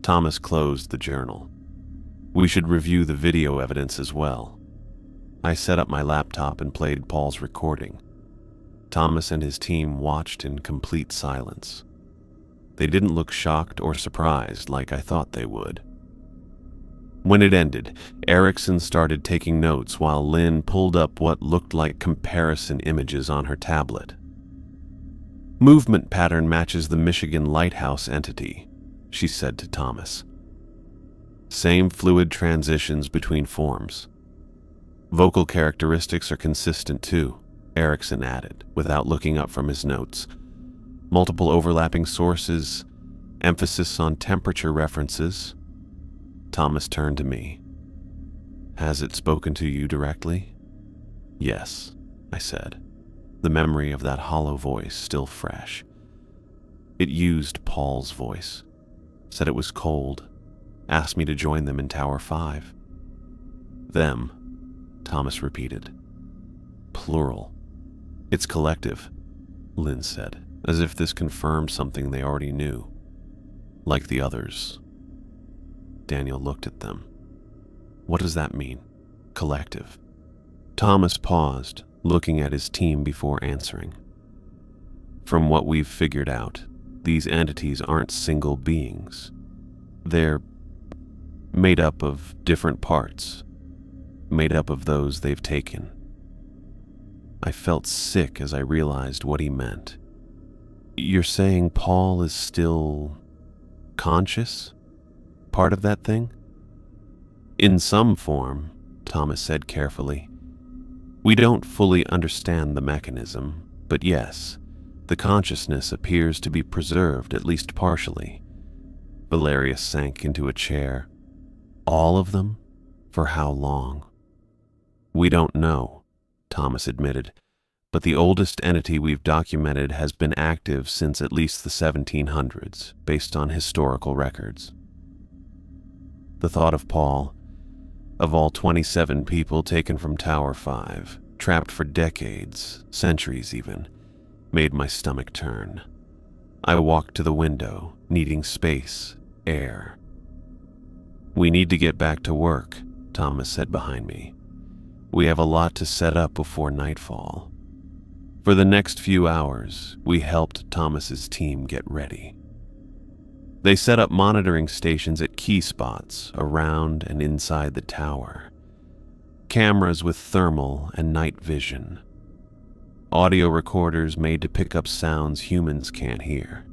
Thomas closed the journal. "We should review the video evidence as well." I set up my laptop and played Paul's recording. Thomas and his team watched in complete silence. They didn't look shocked or surprised like I thought they would. When it ended, Erickson started taking notes while Lynn pulled up what looked like comparison images on her tablet. "Movement pattern matches the Michigan lighthouse entity," she said to Thomas. "Same fluid transitions between forms. Vocal characteristics are consistent too," Erickson added, without looking up from his notes. "Multiple overlapping sources, emphasis on temperature references." Thomas turned to me. "Has it spoken to you directly?" "Yes," I said, the memory of that hollow voice still fresh. "It used Paul's voice, said it was cold, asked me to join them in Tower 5. "Them," Thomas repeated. "Plural. It's collective," Lynn said, as if this confirmed something they already knew. "Like the others." Daniel looked at them. "What does that mean? Collective?" Thomas paused, looking at his team before answering. "From what we've figured out, these entities aren't single beings. They're made up of different parts, made up of those they've taken." I felt sick as I realized what he meant. "You're saying Paul is still conscious? Part of that thing?" "In some form," Thomas said carefully. "We don't fully understand the mechanism, but yes, the consciousness appears to be preserved at least partially." Valeria sank into a chair. "All of them? For how long?" "We don't know," Thomas admitted, "but the oldest entity we've documented has been active since at least the 1700s, based on historical records." The thought of Paul, of all 27 people taken from Tower 5, trapped for decades, centuries even, made my stomach turn. I walked to the window, needing space, air. "We need to get back to work," Thomas said behind me. "We have a lot to set up before nightfall." For the next few hours, we helped Thomas's team get ready. They set up monitoring stations at key spots around and inside the tower. Cameras with thermal and night vision. Audio recorders made to pick up sounds humans can't hear.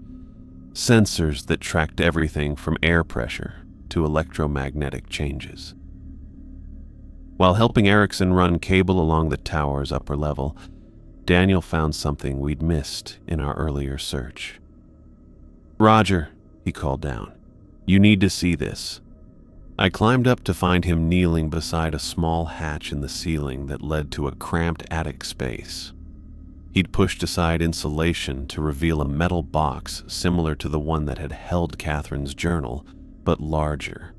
Sensors that tracked everything from air pressure to electromagnetic changes. While helping Erickson run cable along the tower's upper level, Daniel found something we'd missed in our earlier search. "Roger," he called down. "You need to see this." I climbed up to find him kneeling beside a small hatch in the ceiling that led to a cramped attic space. He'd pushed aside insulation to reveal a metal box similar to the one that had held Catherine's journal, but larger.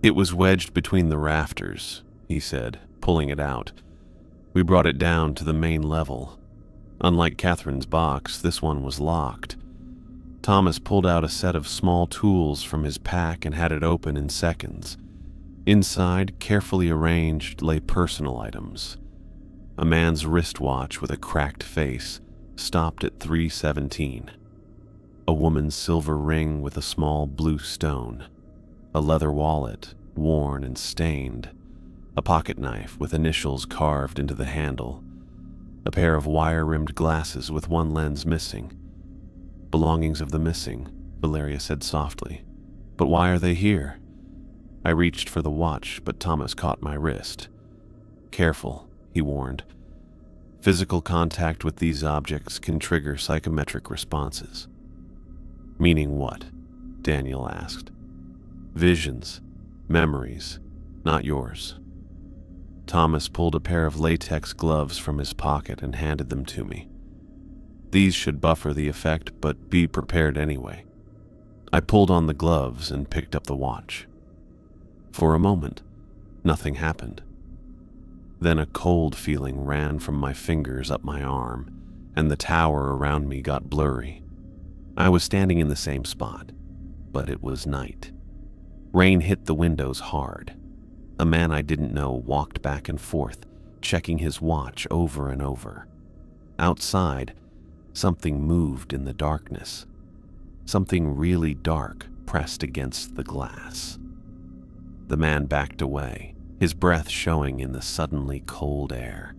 "It was wedged between the rafters," he said, pulling it out. "We brought it down to the main level. Unlike Catherine's box, this one was locked." Thomas pulled out a set of small tools from his pack and had it open in seconds. Inside, carefully arranged, lay personal items. A man's wristwatch with a cracked face, stopped at 3:17. A woman's silver ring with a small blue stone. A leather wallet, worn and stained. A pocket knife with initials carved into the handle. A pair of wire-rimmed glasses with one lens missing. "Belongings of the missing," Valeria said softly. "But why are they here?" I reached for the watch, but Thomas caught my wrist. "Careful," he warned. "Physical contact with these objects can trigger psychometric responses." "Meaning what?" Daniel asked. "Visions, memories, not yours." Thomas pulled a pair of latex gloves from his pocket and handed them to me. "These should buffer the effect, but be prepared anyway." I pulled on the gloves and picked up the watch. For a moment, nothing happened. Then a cold feeling ran from my fingers up my arm, and the tower around me got blurry. I was standing in the same spot, but it was night. Rain hit the windows hard. A man I didn't know walked back and forth, checking his watch over and over. Outside, something moved in the darkness. Something really dark pressed against the glass. The man backed away, his breath showing in the suddenly cold air.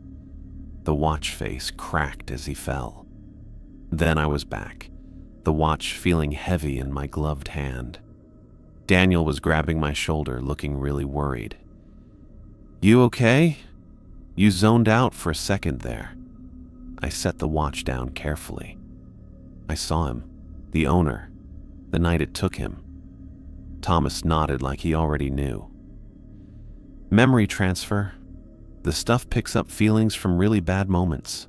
The watch face cracked as he fell. Then I was back, the watch feeling heavy in my gloved hand. Daniel was grabbing my shoulder, looking really worried. "You okay? You zoned out for a second there." I set the watch down carefully. I saw him, the owner, the night it took him. Thomas nodded like he already knew. "Memory transfer. The stuff picks up feelings from really bad moments."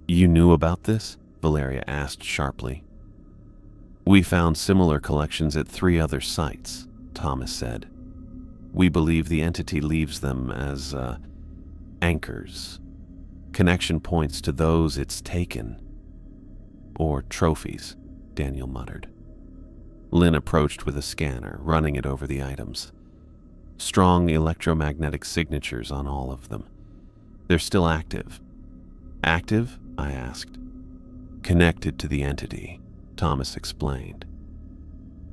"You knew about this?" Valeria asked sharply. "We found similar collections at 3 other sites," Thomas said. "We believe the entity leaves them as anchors. Connection points to those it's taken." "Or trophies," Daniel muttered. Lynn approached with a scanner, running it over the items. Strong electromagnetic signatures on all of them. "They're still active." "Active?" I asked. "Connected to the entity," Thomas explained.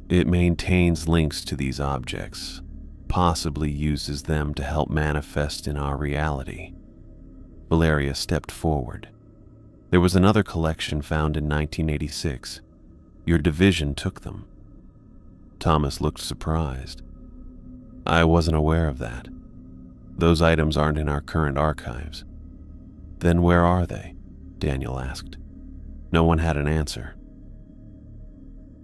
"It maintains links to these objects, possibly uses them to help manifest in our reality." Valeria stepped forward. "There was another collection found in 1986. Your division took them." Thomas looked surprised. "I wasn't aware of that. Those items aren't in our current archives." "Then where are they?" Daniel asked. No one had an answer.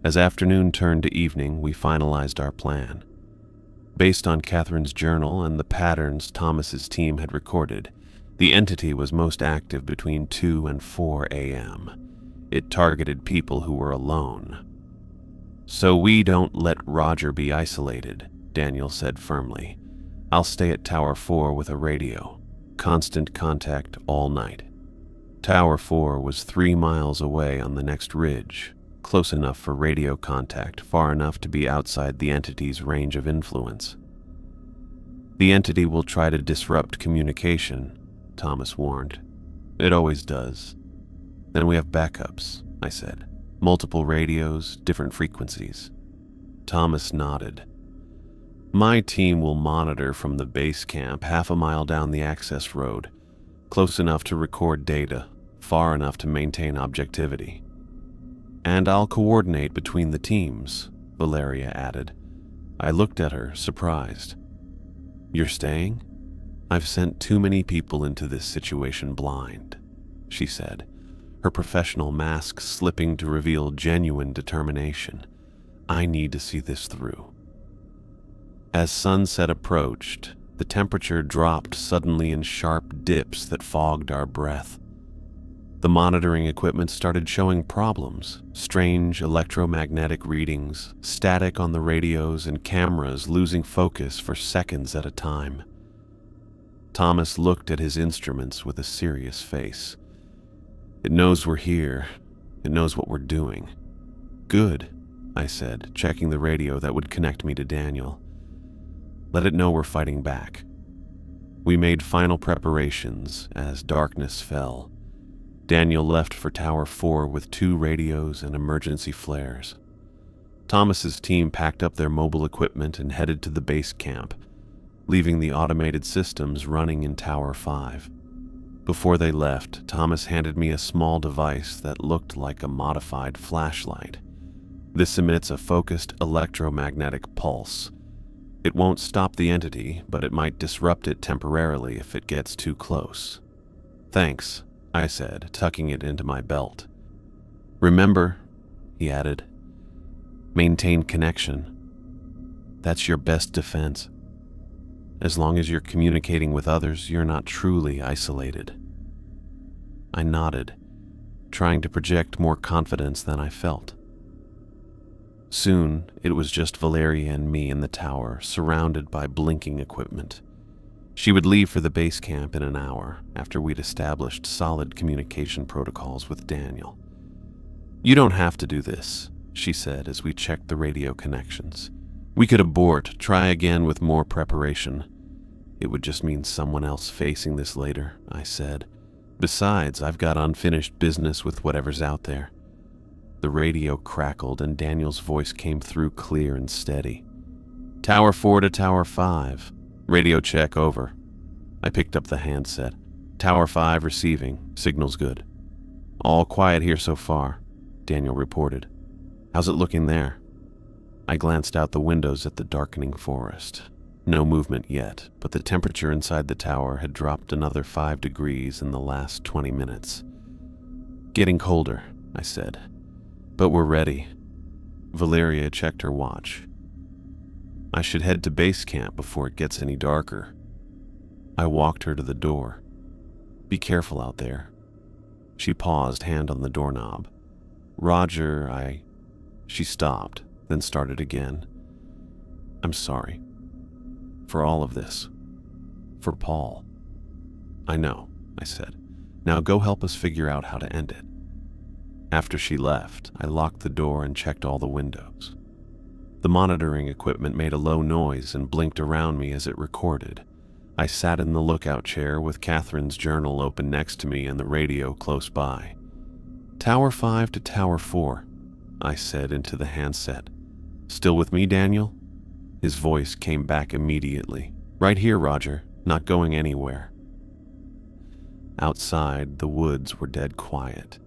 As afternoon turned to evening, we finalized our plan. Based on Catherine's journal and the patterns Thomas's team had recorded, the entity was most active between 2 and 4 a.m. It targeted people who were alone. "So we don't let Roger be isolated," Daniel said firmly. "I'll stay at Tower 4 with a radio. Constant contact all night." Tower 4 was 3 miles away on the next ridge, close enough for radio contact, far enough to be outside the entity's range of influence. The entity will try to disrupt communication, Thomas warned. It always does. Then we have backups, I said. Multiple radios, different frequencies. Thomas nodded. My team will monitor from the base camp half a mile down the access road, close enough to record data, far enough to maintain objectivity. And I'll coordinate between the teams, Valeria added. I looked at her, surprised. You're staying? I've sent too many people into this situation blind, she said, her professional mask slipping to reveal genuine determination. I need to see this through. As sunset approached, the temperature dropped suddenly in sharp dips that fogged our breath. The monitoring equipment started showing problems, strange electromagnetic readings, static on the radios, and cameras losing focus for seconds at a time. Thomas looked at his instruments with a serious face. It knows we're here. It knows what we're doing. Good, I said, checking the radio that would connect me to Daniel. Let it know we're fighting back. We made final preparations as darkness fell. Daniel left for Tower 4 with 2 radios and emergency flares. Thomas's team packed up their mobile equipment and headed to the base camp, leaving the automated systems running in Tower 5. Before they left, Thomas handed me a small device that looked like a modified flashlight. This emits a focused electromagnetic pulse. It won't stop the entity, but it might disrupt it temporarily if it gets too close. Thanks, I said, tucking it into my belt. Remember, he added, maintain connection. That's your best defense. As long as you're communicating with others, you're not truly isolated. I nodded, trying to project more confidence than I felt. Soon, it was just Valeria and me in the tower, surrounded by blinking equipment. She would leave for the base camp in an hour, after we'd established solid communication protocols with Daniel. You don't have to do this, she said as we checked the radio connections. We could abort, try again with more preparation. It would just mean someone else facing this later, I said. Besides, I've got unfinished business with whatever's out there. The radio crackled and Daniel's voice came through clear and steady. Tower 4 to Tower 5. Radio check, over. I picked up the handset. Tower 5 receiving. Signal's good. All quiet here so far, Daniel reported. How's it looking there? I glanced out the windows at the darkening forest. No movement yet, but the temperature inside the tower had dropped another 5 degrees in the last 20 minutes. Getting colder, I said. But we're ready. Valeria checked her watch. I should head to base camp before it gets any darker. I walked her to the door. Be careful out there. She paused, hand on the doorknob. Roger, She stopped, then started again. I'm sorry. For all of this. For Paul. I know, I said. Now go help us figure out how to end it. After she left, I locked the door and checked all the windows. The monitoring equipment made a low noise and blinked around me as it recorded. I sat in the lookout chair with Catherine's journal open next to me and the radio close by. Tower 5 to Tower 4, I said into the handset. Still with me, Daniel? His voice came back immediately. Right here, Roger. Not going anywhere. Outside, the woods were dead quiet.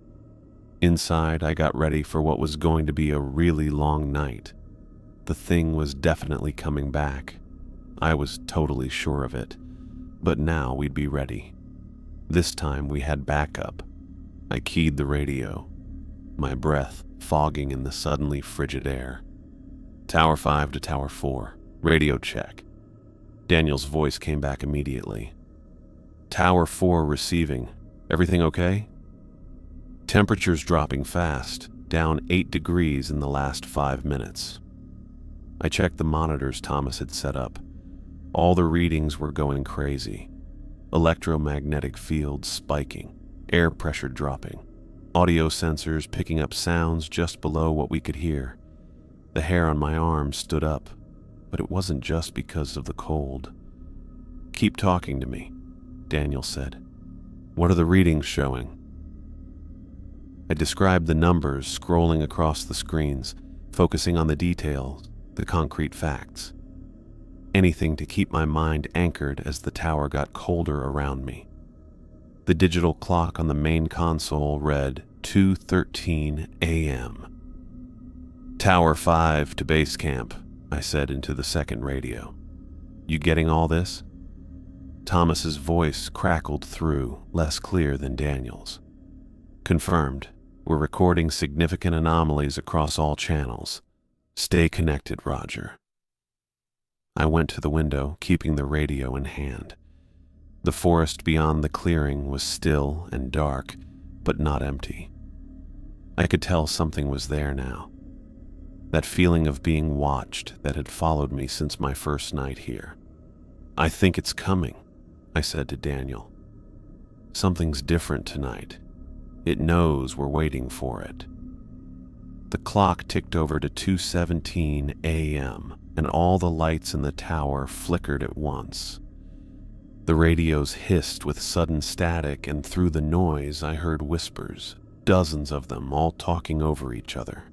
Inside, I got ready for what was going to be a really long night. The thing was definitely coming back. I was totally sure of it. But now we'd be ready. This time we had backup. I keyed the radio, my breath fogging in the suddenly frigid air. Tower 5 to Tower 4. Radio check. Daniel's voice came back immediately. Tower 4 receiving. Everything okay? Temperatures dropping fast, down 8 degrees in the last 5 minutes. I checked the monitors Thomas had set up. All the readings were going crazy. Electromagnetic fields spiking. air pressure dropping, audio sensors picking up sounds just below what we could hear. The hair on my arm stood up, but it wasn't just because of the cold. "Keep talking to me," Daniel said. "What are the readings showing?" I described the numbers scrolling across the screens, focusing on the details, the concrete facts. Anything to keep my mind anchored as the tower got colder around me. The digital clock on the main console read 2:13 a.m. "Tower 5 to base camp," I said into the second radio. "You getting all this?" Thomas's voice crackled through, less clear than Daniel's. "Confirmed. We're recording significant anomalies across all channels. Stay connected, Roger." I went to the window, keeping the radio in hand. The forest beyond the clearing was still and dark, but not empty. I could tell something was there now. That feeling of being watched that had followed me since my first night here. "I think it's coming," I said to Daniel. "Something's different tonight. It knows we're waiting for it." The clock ticked over to 2:17 a.m., and all the lights in the tower flickered at once. The radios hissed with sudden static, and through the noise I heard whispers, dozens of them, all talking over each other.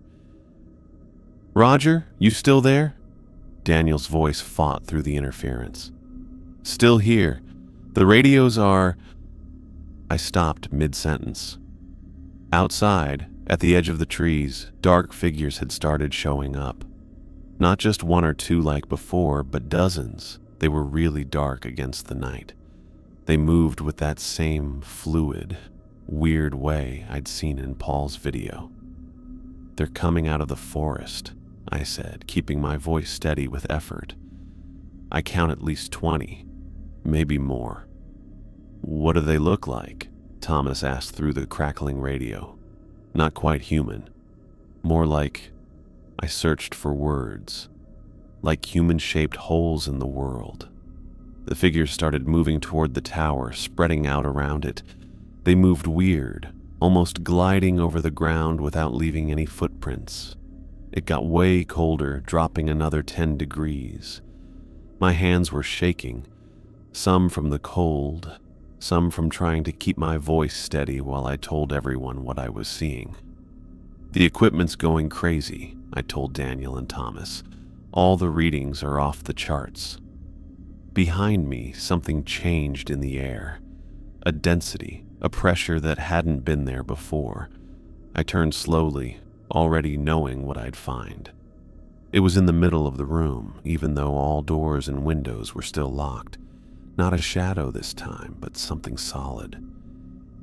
"Roger, you still there?" Daniel's voice fought through the interference. "Still here. The radios are..." I stopped mid-sentence. Outside, at the edge of the trees, dark figures had started showing up. Not just one or two like before, but dozens. They were really dark against the night. They moved with that same fluid, weird way I'd seen in Paul's video. "They're coming out of the forest," I said, keeping my voice steady with effort. "I count at least 20, maybe more." "What do they look like?" Thomas asked through the crackling radio. "Not quite human. More like..." I searched for words. "Like human-shaped holes in the world." The figures started moving toward the tower, spreading out around it. They moved weird, almost gliding over the ground without leaving any footprints. It got way colder, dropping another 10 degrees. My hands were shaking, some from the cold, some from trying to keep my voice steady while I told everyone what I was seeing. "The equipment's going crazy," I told Daniel and Thomas. "All the readings are off the charts." Behind me, something changed in the air. A density, a pressure that hadn't been there before. I turned slowly, already knowing what I'd find. It was in the middle of the room, even though all doors and windows were still locked. Not a shadow this time, but something solid.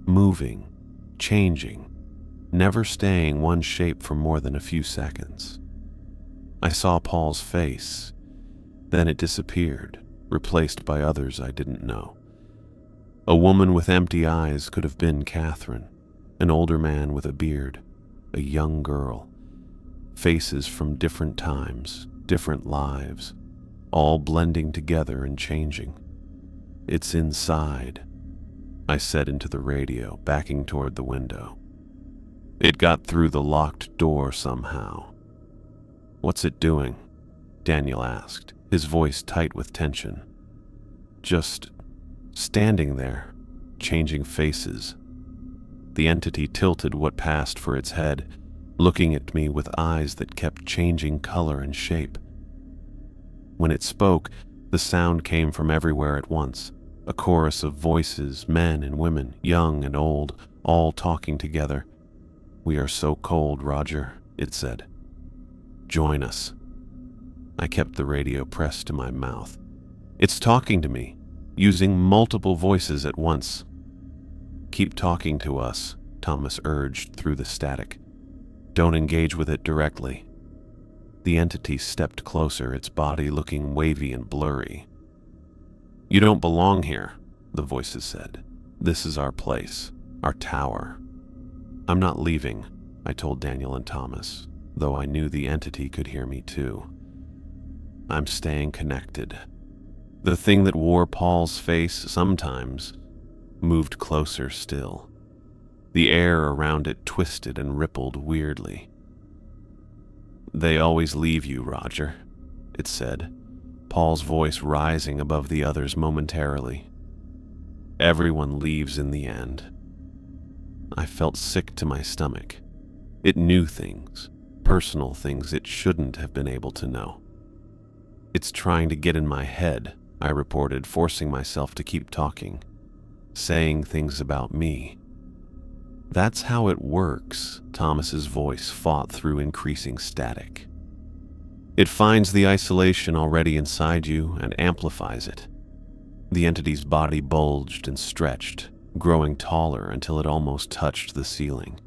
Moving, changing, never staying one shape for more than a few seconds. I saw Paul's face, then it disappeared, replaced by others I didn't know. A woman with empty eyes could have been Catherine, an older man with a beard, a young girl. Faces from different times, different lives, all blending together and changing. "It's inside," I said into the radio, backing toward the window. "It got through the locked door somehow." "What's it doing?" Daniel asked, his voice tight with tension. "Just standing there, changing faces." The entity tilted what passed for its head, looking at me with eyes that kept changing color and shape. When it spoke, the sound came from everywhere at once. A chorus of voices, men and women, young and old, all talking together. "We are so cold, Roger," it said. "Join us." I kept the radio pressed to my mouth. "It's talking to me, using multiple voices at once." "Keep talking to us," Thomas urged through the static. "Don't engage with it directly." The entity stepped closer, its body looking wavy and blurry. "You don't belong here," the voices said. "This is our place, our tower." "I'm not leaving," I told Daniel and Thomas, though I knew the entity could hear me too. "I'm staying connected." The thing that wore Paul's face sometimes moved closer still. The air around it twisted and rippled weirdly. "They always leave you, Roger," it said, Paul's voice rising above the others momentarily. "Everyone leaves in the end." I felt sick to my stomach. It knew things, personal things it shouldn't have been able to know. "It's trying to get in my head," I reported, forcing myself to keep talking, saying things about me. "That's how it works," Thomas's voice fought through increasing static. "It finds the isolation already inside you and amplifies it." The entity's body bulged and stretched, growing taller until it almost touched the ceiling.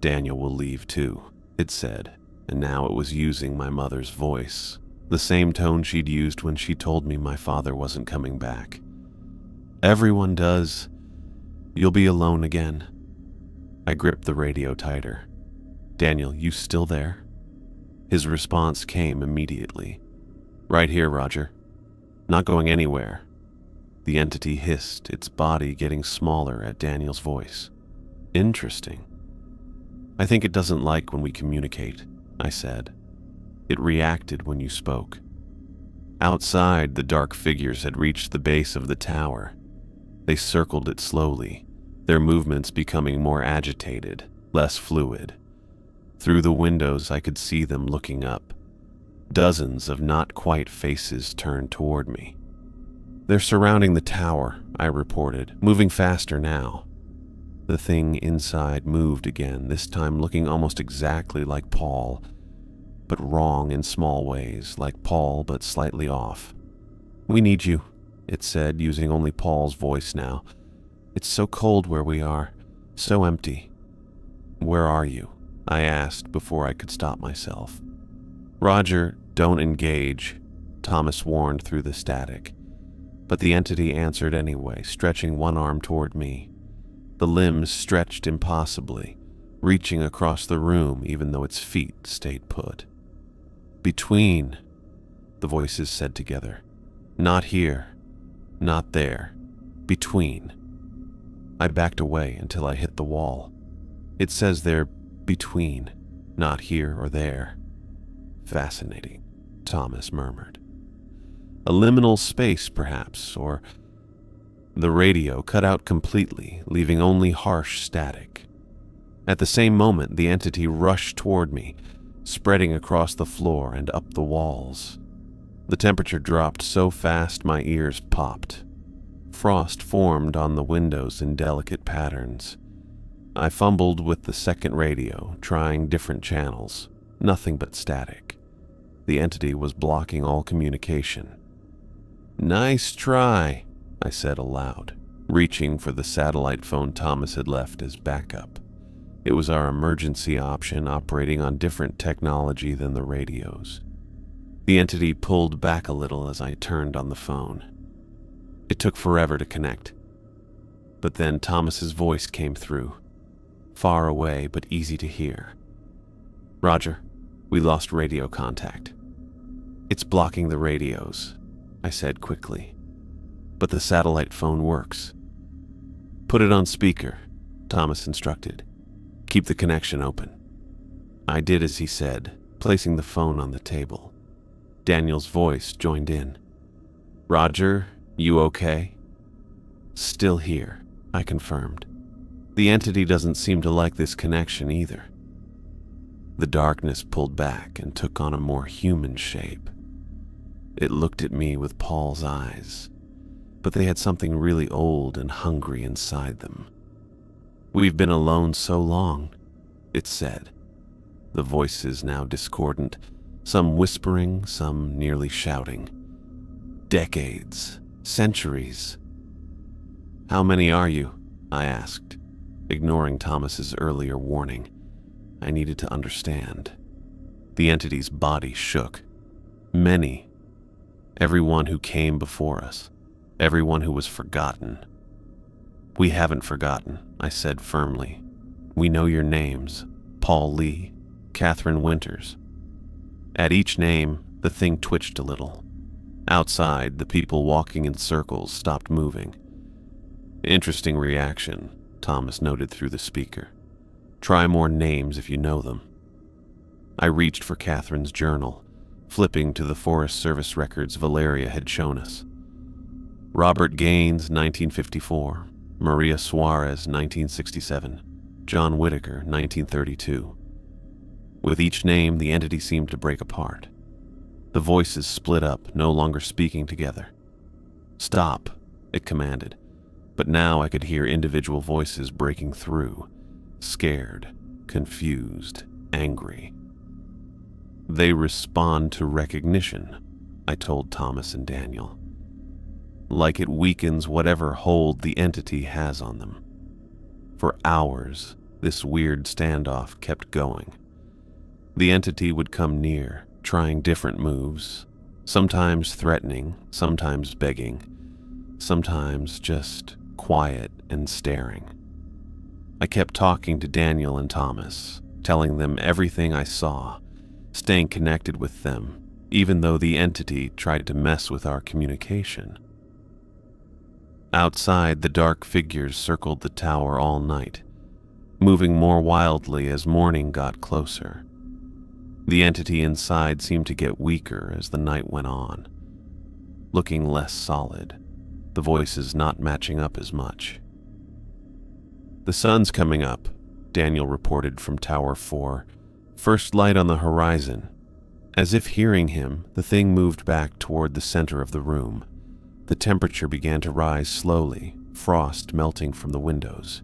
"Daniel will leave too," it said, and now it was using my mother's voice, the same tone she'd used when she told me my father wasn't coming back. "Everyone does. You'll be alone again." I gripped the radio tighter. "Daniel, you still there?" His response came immediately. "Right here, Roger. Not going anywhere." The entity hissed, its body getting smaller at Daniel's voice. "Interesting. I think it doesn't like when we communicate," I said. "It reacted when you spoke." Outside, the dark figures had reached the base of the tower. They circled it slowly, their movements becoming more agitated, less fluid. Through the windows, I could see them looking up. Dozens of not-quite faces turned toward me. "They're surrounding the tower," I reported, moving faster now. The thing inside moved again, this time looking almost exactly like Paul, but wrong in small ways, like Paul but slightly off. "We need you," it said, using only Paul's voice now. "It's so cold where we are, so empty." "Where are you?" I asked before I could stop myself. "Roger, don't engage," Thomas warned through the static. But the entity answered anyway, stretching one arm toward me. The limbs stretched impossibly, reaching across the room even though its feet stayed put. "Between," the voices said together. "Not here, not there, between." I backed away until I hit the wall. "It says they're between, not here or there." "Fascinating," Thomas murmured. "A liminal space, perhaps, or..." The radio cut out completely, leaving only harsh static. At the same moment, the entity rushed toward me, spreading across the floor and up the walls. The temperature dropped so fast my ears popped. Frost formed on the windows in delicate patterns. I fumbled with the second radio, trying different channels. Nothing but static. The entity was blocking all communication. "Nice try," I said aloud, reaching for the satellite phone Thomas had left as backup. It was our emergency option, operating on different technology than the radios. The entity pulled back a little as I turned on the phone. It took forever to connect. But then Thomas's voice came through, far away but easy to hear. "Roger, we lost radio contact." "It's blocking the radios," I said quickly. "But the satellite phone works." "Put it on speaker," Thomas instructed. "Keep the connection open." I did as he said, placing the phone on the table. Daniel's voice joined in. "Roger, you okay?" "Still here," I confirmed. "The entity doesn't seem to like this connection either." The darkness pulled back and took on a more human shape. It looked at me with Paul's eyes, but they had something really old and hungry inside them. "We've been alone so long," it said, the voices now discordant, some whispering, some nearly shouting. "Decades, centuries." "How many are you?" I asked, ignoring Thomas's earlier warning. I needed to understand. The entity's body shook. "Many. Everyone who came before us. Everyone who was forgotten." "We haven't forgotten," I said firmly. "We know your names. Paul Lee, Catherine Winters." At each name, the thing twitched a little. Outside, the people walking in circles stopped moving. "Interesting reaction," Thomas noted through the speaker. "Try more names if you know them." I reached for Catherine's journal, flipping to the Forest Service records Valeria had shown us. Robert Gaines, 1954. Maria Suarez, 1967. John Whitaker, 1932. With each name, the entity seemed to break apart. The voices split up, no longer speaking together. "Stop," it commanded, but now I could hear individual voices breaking through, scared, confused, angry. "They respond to recognition," I told Thomas and Daniel. "Like it weakens whatever hold the entity has on them." For hours, this weird standoff kept going. The entity would come near, trying different moves, sometimes threatening, sometimes begging, sometimes just quiet and staring. I kept talking to Daniel and Thomas, telling them everything I saw, staying connected with them, even though the entity tried to mess with our communication. Outside, the dark figures circled the tower all night, moving more wildly as morning got closer. The entity inside seemed to get weaker as the night went on, looking less solid, the voices not matching up as much. "The sun's coming up," Daniel reported from Tower 4, "first light on the horizon." As if hearing him, the thing moved back toward the center of the room. The temperature began to rise slowly, frost melting from the windows.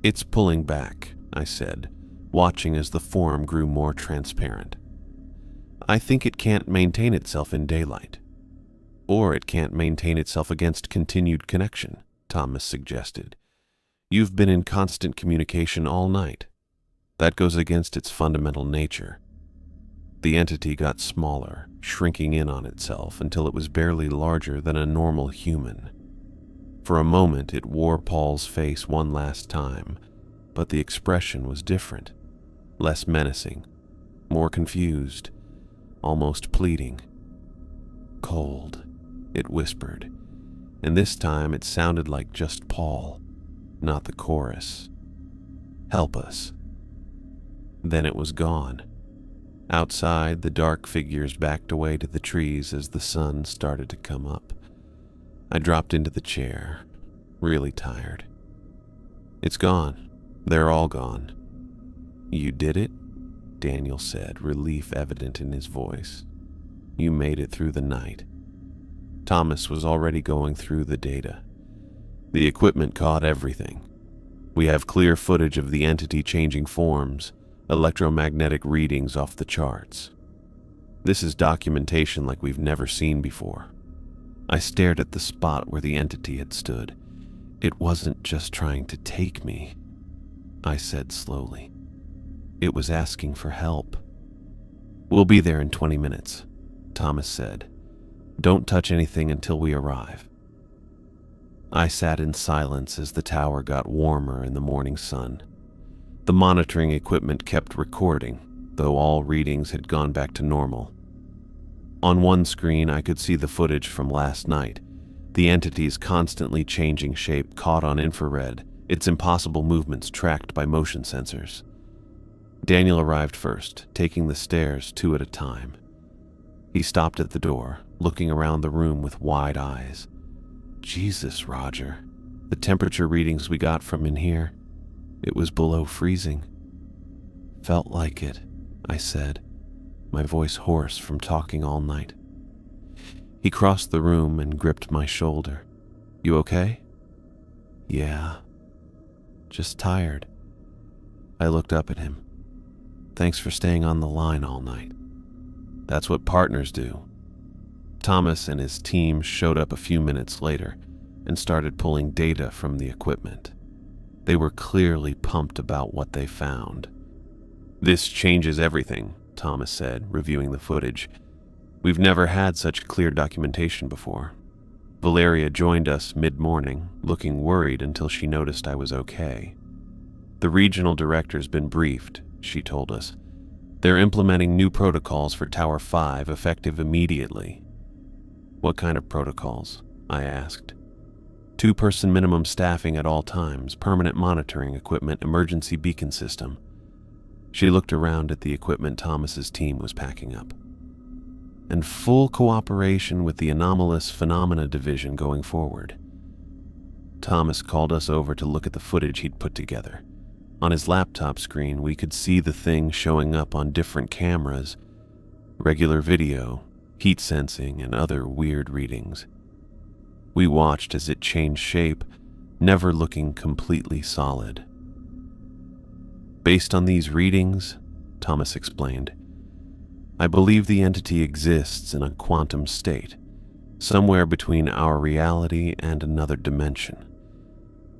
"It's pulling back," I said, watching as the form grew more transparent. "I think it can't maintain itself in daylight. Or it can't maintain itself against continued connection," Thomas suggested. "You've been in constant communication all night. That goes against its fundamental nature." The entity got smaller, shrinking in on itself until it was barely larger than a normal human. For a moment, it wore Paul's face one last time, but the expression was different, less menacing, more confused, almost pleading. "Cold," it whispered, and this time it sounded like just Paul, not the chorus. "Help us." Then it was gone. Outside, the dark figures backed away to the trees as the sun started to come up. I dropped into the chair, really tired. "It's gone. They're all gone." "You did it?" Daniel said, relief evident in his voice. "You made it through the night." Thomas was already going through the data. "The equipment caught everything. We have clear footage of the entity changing forms, electromagnetic readings off the charts. This is documentation like we've never seen before." I stared at the spot where the entity had stood. "It wasn't just trying to take me," I said slowly. "It was asking for help." "We'll be there in 20 minutes, Thomas said. "Don't touch anything until we arrive." I sat in silence as the tower got warmer in the morning sun. The monitoring equipment kept recording, though all readings had gone back to normal. On one screen, I could see the footage from last night, the entity's constantly changing shape caught on infrared, its impossible movements tracked by motion sensors. Daniel arrived first, taking the stairs 2 at a time. He stopped at the door, looking around the room with wide eyes. "Jesus, Roger, the temperature readings we got from in here, it was below freezing." "Felt like it," I said, my voice hoarse from talking all night. He crossed the room and gripped my shoulder. "You okay?" "Yeah, just tired." I looked up at him. "Thanks for staying on the line all night." "That's what partners do." Thomas and his team showed up a few minutes later and started pulling data from the equipment. They were clearly pumped about what they found. "This changes everything," Thomas said, reviewing the footage. "We've never had such clear documentation before." Valeria joined us mid-morning, looking worried until she noticed I was okay. "The regional director's been briefed," she told us. "They're implementing new protocols for Tower 5 effective immediately." "What kind of protocols?" I asked. 2-person minimum staffing at all times, permanent monitoring equipment, emergency beacon system. She looked around at the equipment Thomas's team was packing up. And full cooperation with the Anomalous Phenomena Division going forward. Thomas called us over to look at the footage he'd put together. On his laptop screen, we could see the thing showing up on different cameras, regular video, heat sensing, and other weird readings. We watched as it changed shape, never looking completely solid. Based on these readings, Thomas explained, I believe the entity exists in a quantum state, somewhere between our reality and another dimension.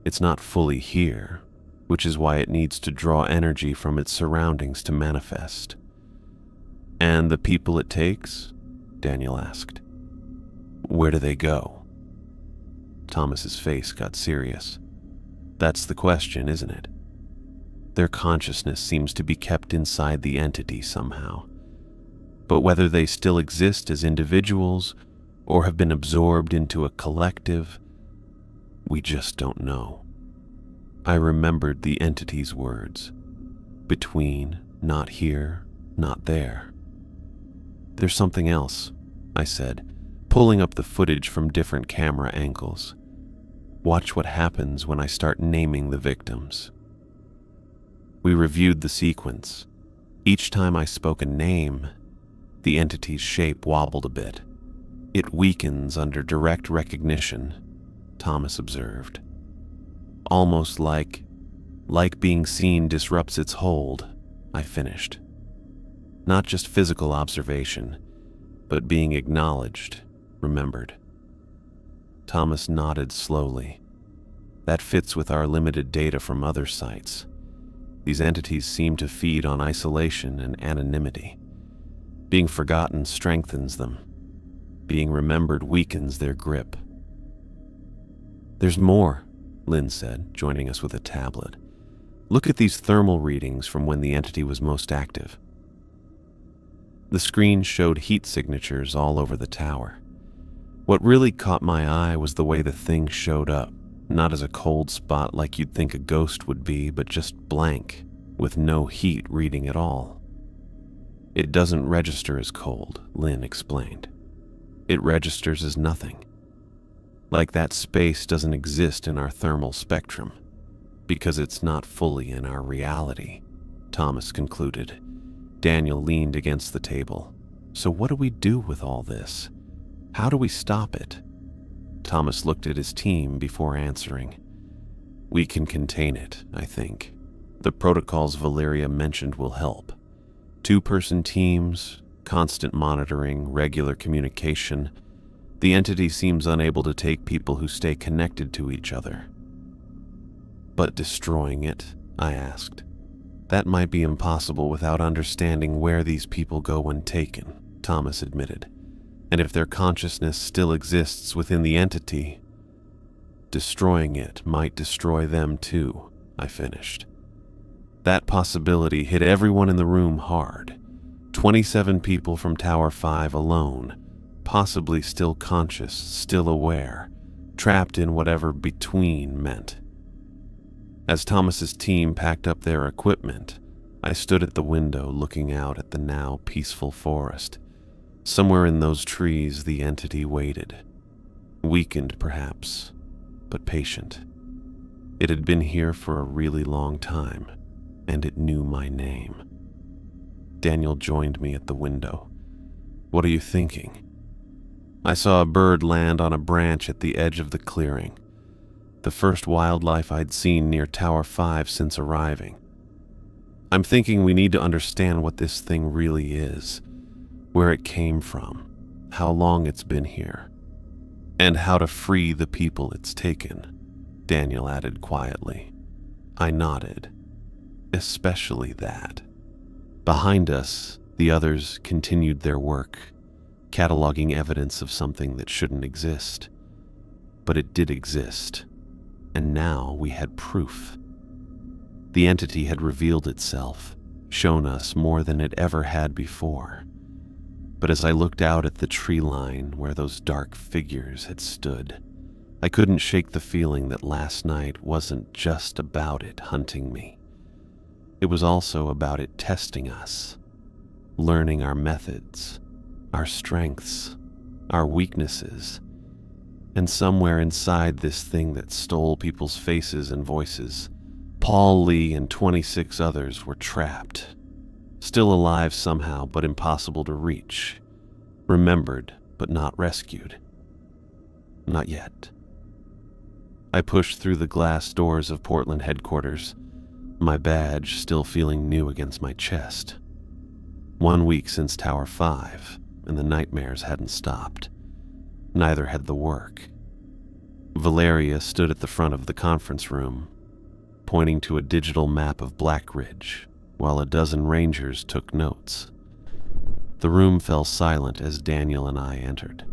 It's not fully here, which is why it needs to draw energy from its surroundings to manifest. And the people it takes? Daniel asked. Where do they go? Thomas's face got serious. That's the question, isn't it? Their consciousness seems to be kept inside the entity somehow. But whether they still exist as individuals or have been absorbed into a collective, we just don't know. I remembered the entity's words. Between, not here, not there. There's something else, I said, pulling up the footage from different camera angles. Watch what happens when I start naming the victims. We reviewed the sequence. Each time I spoke a name, the entity's shape wobbled a bit. It weakens under direct recognition, Thomas observed. Almost like being seen disrupts its hold, I finished. Not just physical observation, but being acknowledged, remembered. Thomas nodded slowly. That fits with our limited data from other sites. These entities seem to feed on isolation and anonymity. Being forgotten strengthens them. Being remembered weakens their grip. There's more, Lynn said, joining us with a tablet. Look at these thermal readings from when the entity was most active. The screen showed heat signatures all over the tower. What really caught my eye was the way the thing showed up, not as a cold spot like you'd think a ghost would be, but just blank, with no heat reading at all. It doesn't register as cold, Lynn explained. It registers as nothing. Like that space doesn't exist in our thermal spectrum, because it's not fully in our reality, Thomas concluded. Daniel leaned against the table. So what do we do with all this? How do we stop it? Thomas looked at his team before answering. We can contain it, I think. The protocols Valeria mentioned will help. 2-person teams, constant monitoring, regular communication. The entity seems unable to take people who stay connected to each other. But destroying it, I asked. That might be impossible without understanding where these people go when taken, Thomas admitted. And if their consciousness still exists within the entity, destroying it might destroy them too, I finished. That possibility hit everyone in the room hard. 27 people from Tower 5 alone, possibly still conscious, still aware, trapped in whatever between meant. As Thomas's team packed up their equipment, I stood at the window looking out at the now peaceful forest. Somewhere in those trees the entity waited. Weakened perhaps, but patient. It had been here for a really long time, and it knew my name. Daniel joined me at the window. What are you thinking? I saw a bird land on a branch at the edge of the clearing. The first wildlife I'd seen near Tower 5 since arriving. I'm thinking we need to understand what this thing really is, where it came from, how long it's been here, and how to free the people it's taken, Daniel added quietly. I nodded. Especially that. Behind us, the others continued their work, cataloging evidence of something that shouldn't exist. But it did exist, and now we had proof. The entity had revealed itself, shown us more than it ever had before. But as I looked out at the tree line where those dark figures had stood, I couldn't shake the feeling that last night wasn't just about it hunting me. It was also about it testing us, learning our methods, our strengths, our weaknesses, and somewhere inside this thing that stole people's faces and voices, Paul Lee and 26 others were trapped, still alive somehow but impossible to reach, remembered but not rescued. Not yet. I pushed through the glass doors of Portland headquarters, my badge still feeling new against my chest. 1 week since Tower 5, and the nightmares hadn't stopped. Neither had the work. Valeria stood at the front of the conference room, pointing to a digital map of Black Ridge, while a dozen rangers took notes. The room fell silent as Daniel and I entered.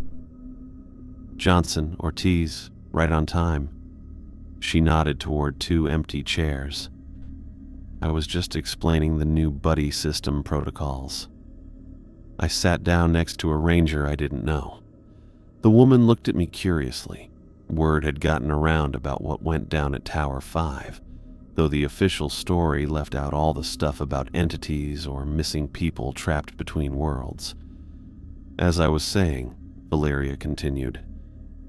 "Johnson, Ortiz, right on time." She nodded toward 2 empty chairs. I was just explaining the new buddy system protocols. I sat down next to a ranger I didn't know. The woman looked at me curiously. Word had gotten around about what went down at Tower 5, though the official story left out all the stuff about entities or missing people trapped between worlds. As I was saying, Valeria continued,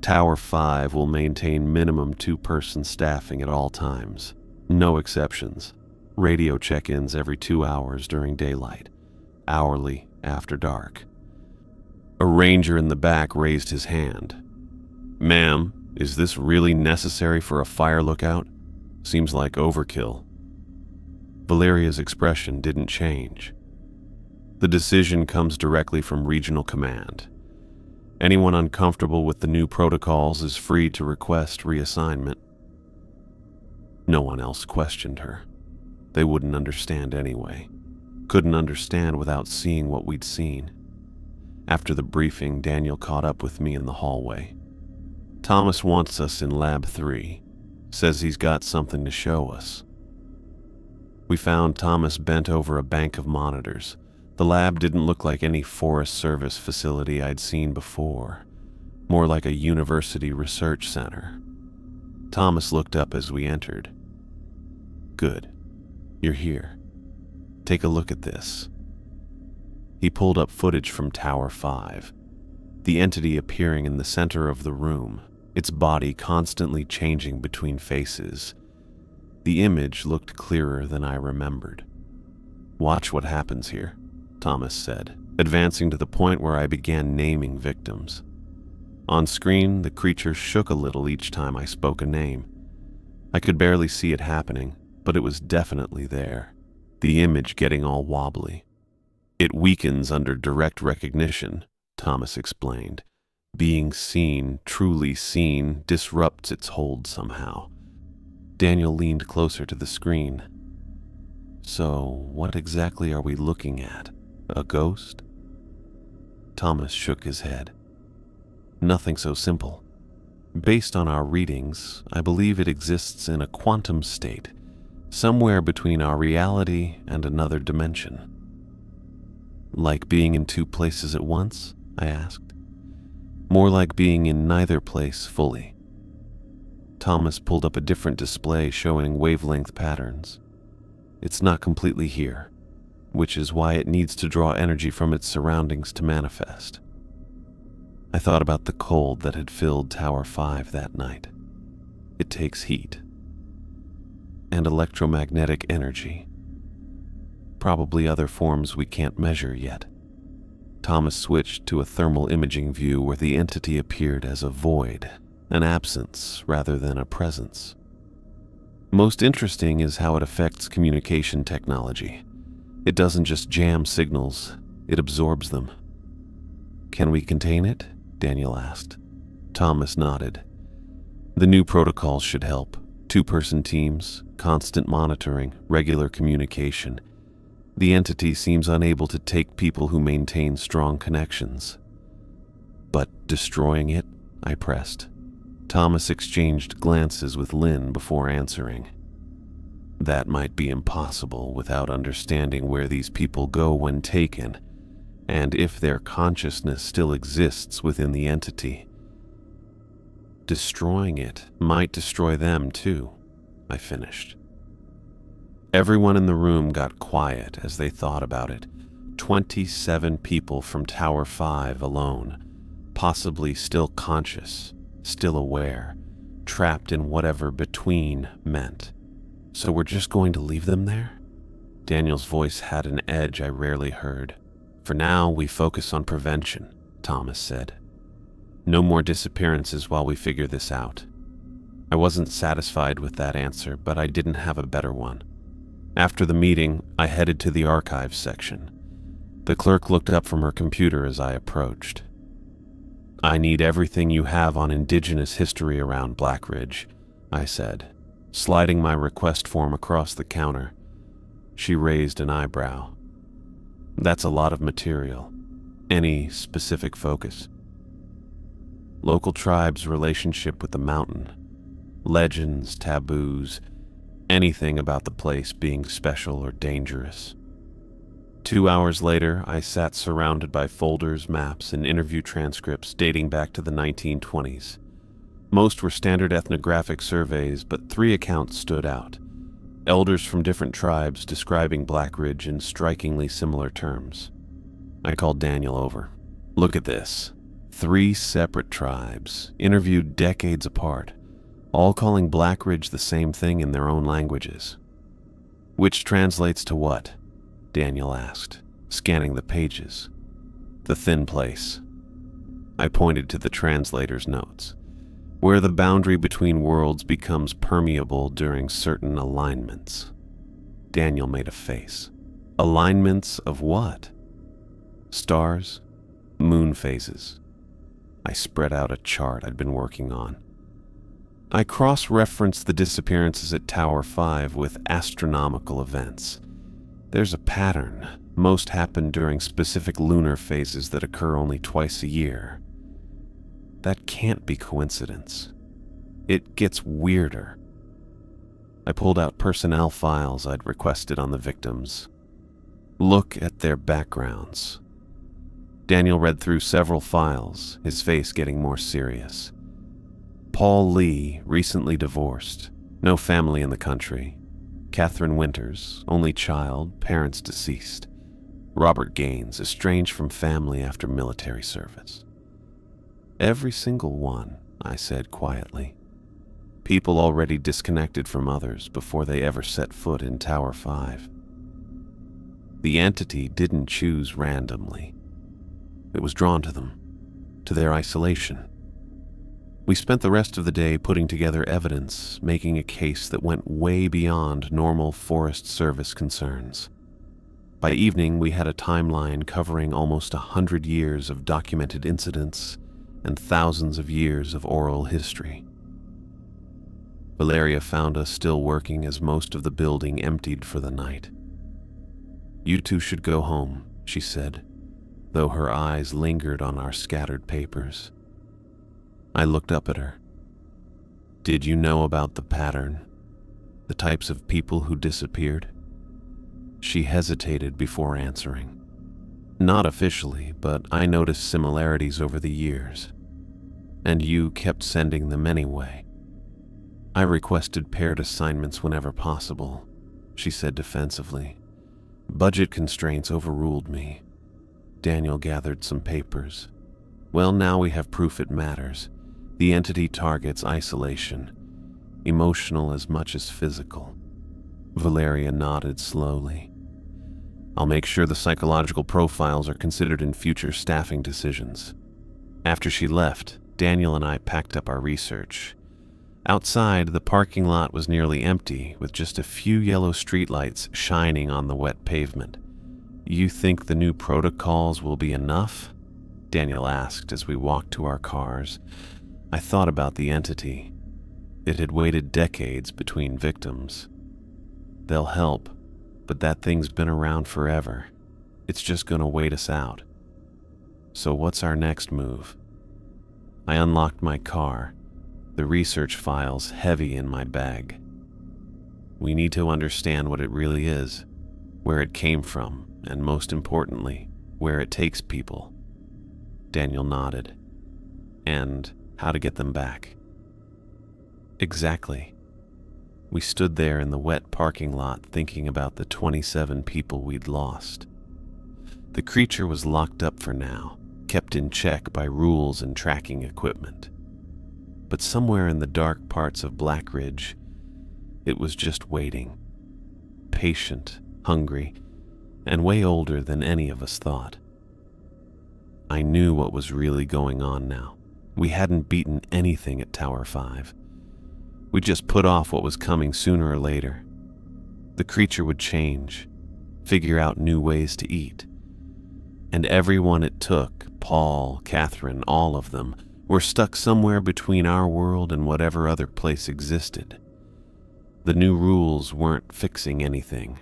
Tower 5 will maintain minimum 2-person staffing at all times. No exceptions. Radio check-ins every 2 hours during daylight, hourly after dark. A ranger in the back raised his hand. "Ma'am, is this really necessary for a fire lookout? Seems like overkill." Valeria's expression didn't change. "The decision comes directly from regional command. Anyone uncomfortable with the new protocols is free to request reassignment." No one else questioned her. They wouldn't understand anyway. Couldn't understand without seeing what we'd seen. After the briefing, Daniel caught up with me in the hallway. "Thomas wants us in Lab 3. Says he's got something to show us." We found Thomas bent over a bank of monitors. The lab didn't look like any Forest Service facility I'd seen before, more like a university research center. Thomas looked up as we entered. "Good. You're here. Take a look at this." He pulled up footage from Tower 5, the entity appearing in the center of the room, its body constantly changing between faces. The image looked clearer than I remembered. "Watch what happens here," Thomas said, advancing to the point where I began naming victims. On screen, the creature shook a little each time I spoke a name. I could barely see it happening, but it was definitely there, the image getting all wobbly. "It weakens under direct recognition," Thomas explained. "Being seen, truly seen, disrupts its hold somehow." Daniel leaned closer to the screen. "So, what exactly are we looking at? A ghost?" Thomas shook his head. "Nothing so simple. Based on our readings, I believe it exists in a quantum state, somewhere between our reality and another dimension." "Like being in 2 places at once?" I asked. "More like being in neither place fully." Thomas pulled up a different display showing wavelength patterns. "It's not completely here, which is why it needs to draw energy from its surroundings to manifest." I thought about the cold that had filled Tower 5 that night. It takes heat and electromagnetic energy. Probably other forms we can't measure yet. Thomas switched to a thermal imaging view where the entity appeared as a void, an absence rather than a presence. "Most interesting is how it affects communication technology. It doesn't just jam signals, it absorbs them." "Can we contain it?" Daniel asked. Thomas nodded. "The new protocols should help. 2-person teams, constant monitoring, regular communication. The entity seems unable to take people who maintain strong connections." "But destroying it?" I pressed. Thomas exchanged glances with Lynn before answering. "That might be impossible without understanding where these people go when taken, and if their consciousness still exists within the entity." Destroying it might destroy them too, I finished. Everyone in the room got quiet as they thought about it. 27 people from Tower 5 alone, possibly still conscious, still aware, trapped in whatever between meant. So we're just going to leave them there? Daniel's voice had an edge I rarely heard. For now, we focus on prevention, Thomas said. No more disappearances while we figure this out. I wasn't satisfied with that answer, but I didn't have a better one. After the meeting, I headed to the archives section. The clerk looked up from her computer as I approached. I need everything you have on indigenous history around Black Ridge, I said, sliding my request form across the counter. She raised an eyebrow. That's a lot of material. Any specific focus? Local tribes' relationship with the mountain, legends, taboos, anything about the place being special or dangerous. 2 hours later, I sat surrounded by folders, maps, and interview transcripts dating back to the 1920s. Most were standard ethnographic surveys, but 3 accounts stood out. Elders from different tribes describing Black Ridge in strikingly similar terms. I called Daniel over. Look at this. 3 separate tribes, interviewed decades apart, all calling Black Ridge the same thing in their own languages. Which translates to what? Daniel asked, scanning the pages. The thin place. I pointed to the translator's notes, where the boundary between worlds becomes permeable during certain alignments. Daniel made a face. Alignments of what? Stars? Moon phases? I spread out a chart I'd been working on. I cross-referenced the disappearances at Tower 5 with astronomical events. There's a pattern. Most happen during specific lunar phases that occur only twice a year. That can't be coincidence. It gets weirder. I pulled out personnel files I'd requested on the victims. Look at their backgrounds. Daniel read through several files, his face getting more serious. Paul Lee, recently divorced, no family in the country. Catherine Winters, only child, parents deceased. Robert Gaines, estranged from family after military service. Every single one, I said quietly. People already disconnected from others before they ever set foot in Tower 5. The entity didn't choose randomly. It was drawn to them, to their isolation. We spent the rest of the day putting together evidence, making a case that went way beyond normal Forest Service concerns. By evening, we had a timeline covering almost 100 years of documented incidents and thousands of years of oral history. Valeria found us still working as most of the building emptied for the night. You two should go home, she said, though her eyes lingered on our scattered papers. I looked up at her. Did you know about the pattern? The types of people who disappeared? She hesitated before answering. Not officially, but I noticed similarities over the years. And you kept sending them anyway. I requested paired assignments whenever possible, she said defensively. Budget constraints overruled me. Daniel gathered some papers. Well, now we have proof it matters. The entity targets isolation, emotional as much as physical. Valeria nodded slowly. I'll make sure the psychological profiles are considered in future staffing decisions. After she left, Daniel and I packed up our research. Outside, the parking lot was nearly empty, with just a few yellow streetlights shining on the wet pavement. You think the new protocols will be enough? Daniel asked as we walked to our cars. I thought about the entity. It had waited decades between victims. They'll help, but that thing's been around forever. It's just gonna wait us out. So what's our next move? I unlocked my car, the research files heavy in my bag. We need to understand what it really is, where it came from, and most importantly, where it takes people. Daniel nodded. And how to get them back. Exactly. We stood there in the wet parking lot thinking about the 27 people we'd lost. The creature was locked up for now, kept in check by rules and tracking equipment. But somewhere in the dark parts of Black Ridge, it was just waiting. Patient, hungry, and way older than any of us thought. I knew what was really going on now. We hadn't beaten anything at Tower 5. We just put off what was coming sooner or later. The creature would change, figure out new ways to eat. And everyone it took, Paul, Catherine, all of them, were stuck somewhere between our world and whatever other place existed. The new rules weren't fixing anything.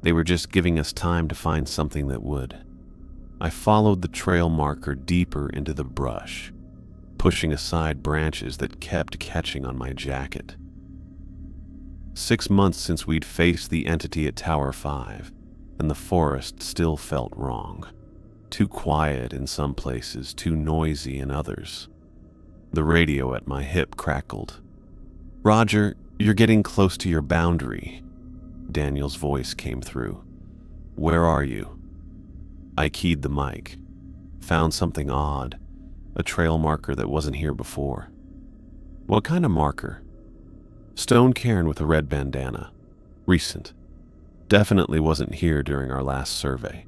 They were just giving us time to find something that would. I followed the trail marker deeper into the brush, pushing aside branches that kept catching on my jacket. 6 months since we'd faced the entity at Tower 5, and the forest still felt wrong. Too quiet in some places, too noisy in others. The radio at my hip crackled. "Roger, you're getting close to your boundary." Daniel's voice came through. "Where are you?" I keyed the mic. Found something odd. A trail marker that wasn't here before. "What kind of marker?" "Stone cairn with a red bandana. Recent. Definitely wasn't here during our last survey."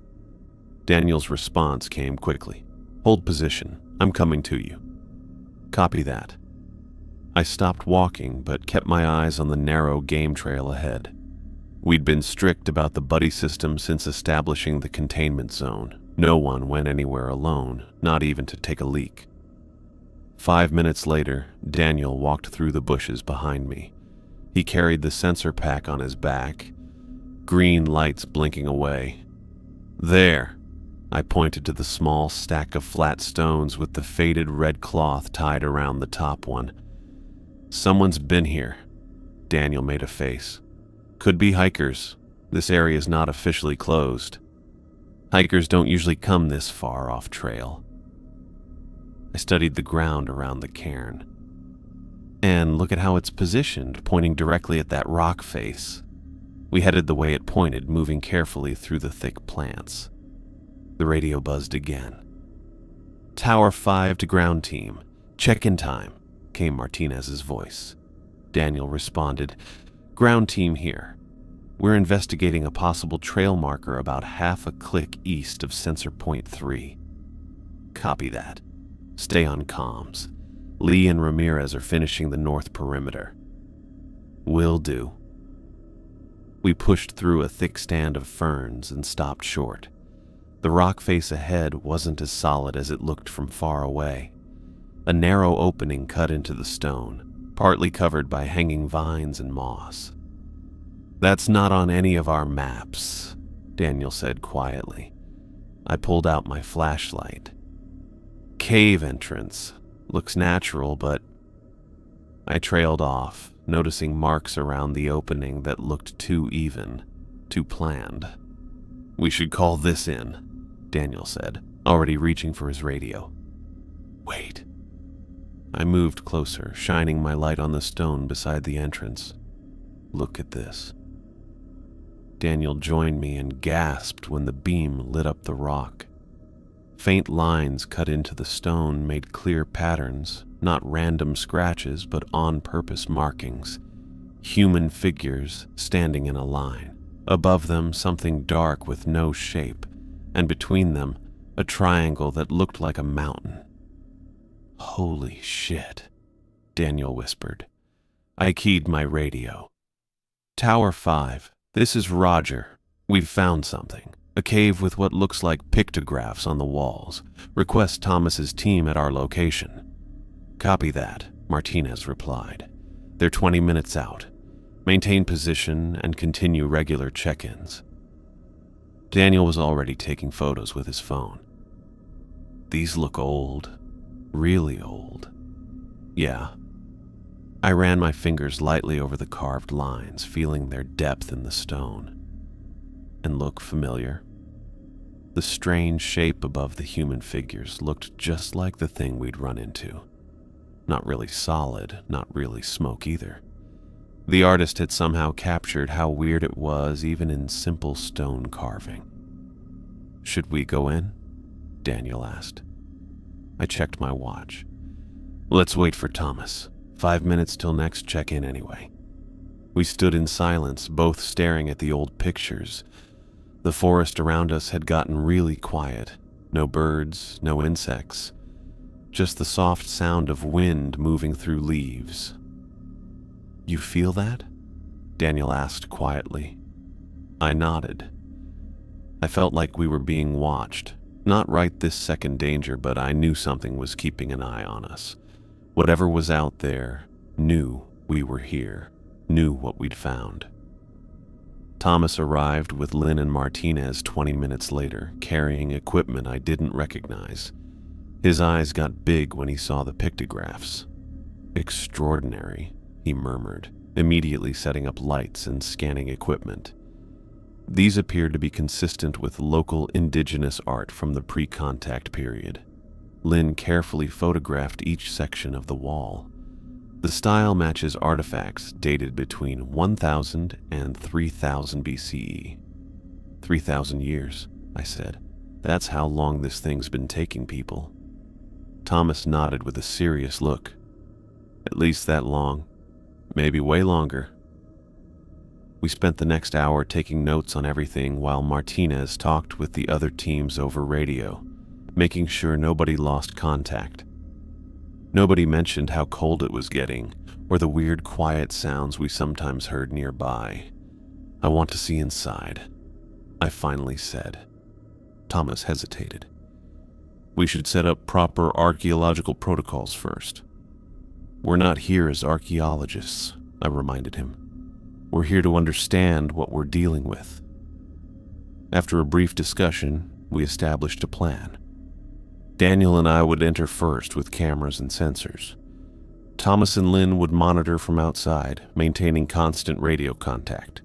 Daniel's response came quickly. "Hold position. I'm coming to you." "Copy that." I stopped walking, but kept my eyes on the narrow game trail ahead. We'd been strict about the buddy system since establishing the containment zone. No one went anywhere alone, not even to take a leak. 5 minutes later, Daniel walked through the bushes behind me. He carried the sensor pack on his back, green lights blinking away. "There!" I pointed to the small stack of flat stones with the faded red cloth tied around the top one. "Someone's been here." Daniel made a face. "Could be hikers. This area is not officially closed. Hikers don't usually come this far off trail." I studied the ground around the cairn. "And look at how it's positioned, pointing directly at that rock face." We headed the way it pointed, moving carefully through the thick plants. The radio buzzed again. "Tower 5 to ground team. Check-in time," came Martinez's voice. Daniel responded, "Ground team here. We're investigating a possible trail marker about half a click east of sensor point 3. "Copy that. Stay on comms. Lee and Ramirez are finishing the north perimeter." "Will do." We pushed through a thick stand of ferns and stopped short. The rock face ahead wasn't as solid as it looked from far away. A narrow opening cut into the stone, partly covered by hanging vines and moss. "That's not on any of our maps," Daniel said quietly. I pulled out my flashlight. "Cave entrance. Looks natural, but..." I trailed off, noticing marks around the opening that looked too even, too planned. "We should call this in," Daniel said, already reaching for his radio. "Wait." I moved closer, shining my light on the stone beside the entrance. "Look at this." Daniel joined me and gasped when the beam lit up the rock. Faint lines cut into the stone made clear patterns, not random scratches, but on-purpose markings. Human figures standing in a line. Above them, something dark with no shape, and between them, a triangle that looked like a mountain. "Holy shit," Daniel whispered. I keyed my radio. "Tower 5. This is Roger. We've found something. A cave with what looks like pictographs on the walls. Request Thomas's team at our location." "Copy that," Martinez replied. "They're 20 minutes out. Maintain position and continue regular check-ins." Daniel was already taking photos with his phone. "These look old. Really old." "Yeah." I ran my fingers lightly over the carved lines, feeling their depth in the stone. "And look familiar?" The strange shape above the human figures looked just like the thing we'd run into. not really solid, not really smoke either. The artist had somehow captured how weird it was even in simple stone carving. "Should we go in?" Daniel asked. I checked my watch. "Let's wait for Thomas. 5 minutes till next check-in anyway." We stood in silence, both staring at the old pictures. The forest around us had gotten really quiet. No birds, no insects. Just the soft sound of wind moving through leaves. "You feel that?" Daniel asked quietly. I nodded. I felt like we were being watched. Not right this second danger, but I knew something was keeping an eye on us. Whatever was out there knew we were here, knew what we'd found. Thomas arrived with Lynn and Martinez 20 minutes later, carrying equipment I didn't recognize. His eyes got big when he saw the pictographs. "Extraordinary," he murmured, immediately setting up lights and scanning equipment. These appeared to be consistent with local indigenous art from the pre-contact period. Lynn carefully photographed each section of the wall. The style matches artifacts dated between 1000 and 3000 BCE. 3,000 years, I said. That's how long this thing's been taking people. Thomas nodded with a serious look. "At least that long. Maybe way longer." We spent the next hour taking notes on everything while Martinez talked with the other teams over radio, making sure nobody lost contact. Nobody mentioned how cold it was getting or the weird quiet sounds we sometimes heard nearby. "I want to see inside," I finally said. Thomas hesitated. "We should set up proper archaeological protocols first." "We're not here as archaeologists," I reminded him. "We're here to understand what we're dealing with." After a brief discussion, we established a plan. Daniel and I would enter first with cameras and sensors. Thomas and Lynn would monitor from outside, maintaining constant radio contact.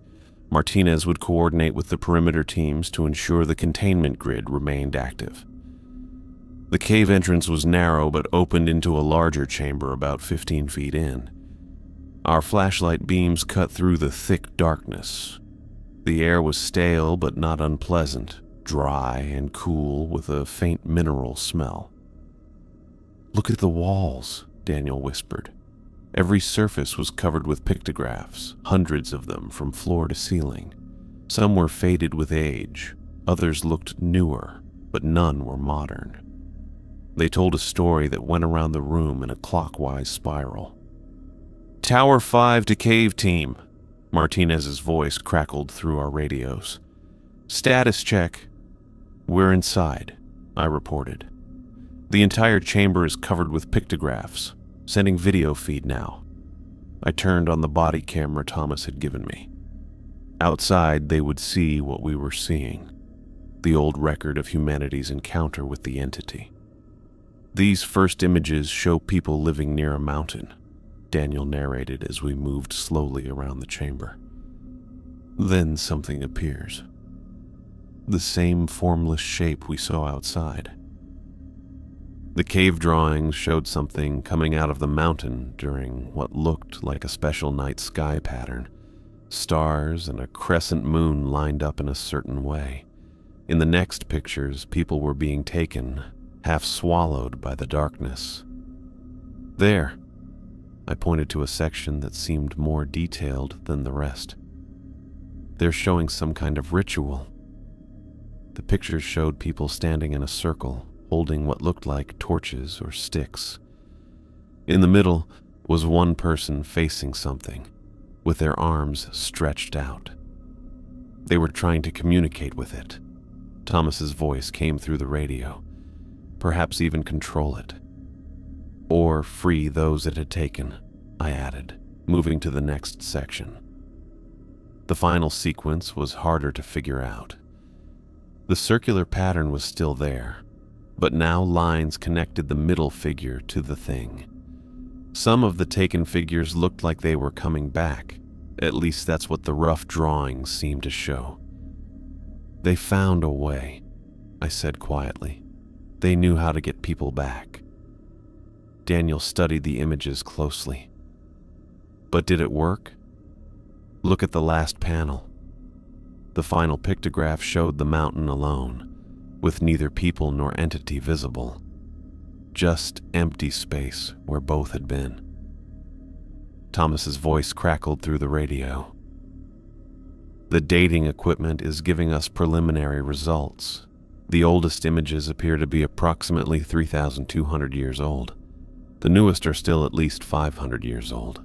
Martinez would coordinate with the perimeter teams to ensure the containment grid remained active. The cave entrance was narrow but opened into a larger chamber about 15 feet in. Our flashlight beams cut through the thick darkness. The air was stale but not unpleasant, dry and cool with a faint mineral smell. "Look at the walls," Daniel whispered. Every surface was covered with pictographs, hundreds of them from floor to ceiling. Some were faded with age, others looked newer, but none were modern. They told a story that went around the room in a clockwise spiral. "Tower 5 to cave team," Martinez's voice crackled through our radios. "Status check." "We're inside," I reported. "The entire chamber is covered with pictographs. Sending video feed now." I turned on the body camera Thomas had given me. Outside, they would see what we were seeing, the old record of humanity's encounter with the entity. "These first images show people living near a mountain," Daniel narrated as we moved slowly around the chamber. "Then something appears. The same formless shape we saw outside. The cave drawings showed something coming out of the mountain during what looked like a special night sky pattern. Stars and a crescent moon lined up in a certain way. In the next pictures, people were being taken, half swallowed by the darkness. There, I pointed to a section that seemed more detailed than the rest. They're showing some kind of ritual. The pictures showed people standing in a circle, holding what looked like torches or sticks. In the middle was one person facing something, with their arms stretched out. They were trying to communicate with it. Thomas's voice came through the radio, perhaps even control it. Or free those it had taken, I added, moving to the next section. The final sequence was harder to figure out. The circular pattern was still there, but now lines connected the middle figure to the thing. Some of the taken figures looked like they were coming back. At least that's what the rough drawings seemed to show. "They found a way," I said quietly. "They knew how to get people back." Daniel studied the images closely. But did it work? Look at the last panel. The final pictograph showed the mountain alone, with neither people nor entity visible. Just empty space where both had been. Thomas's voice crackled through the radio. The dating equipment is giving us preliminary results. The oldest images appear to be approximately 3,200 years old. The newest are still at least 500 years old.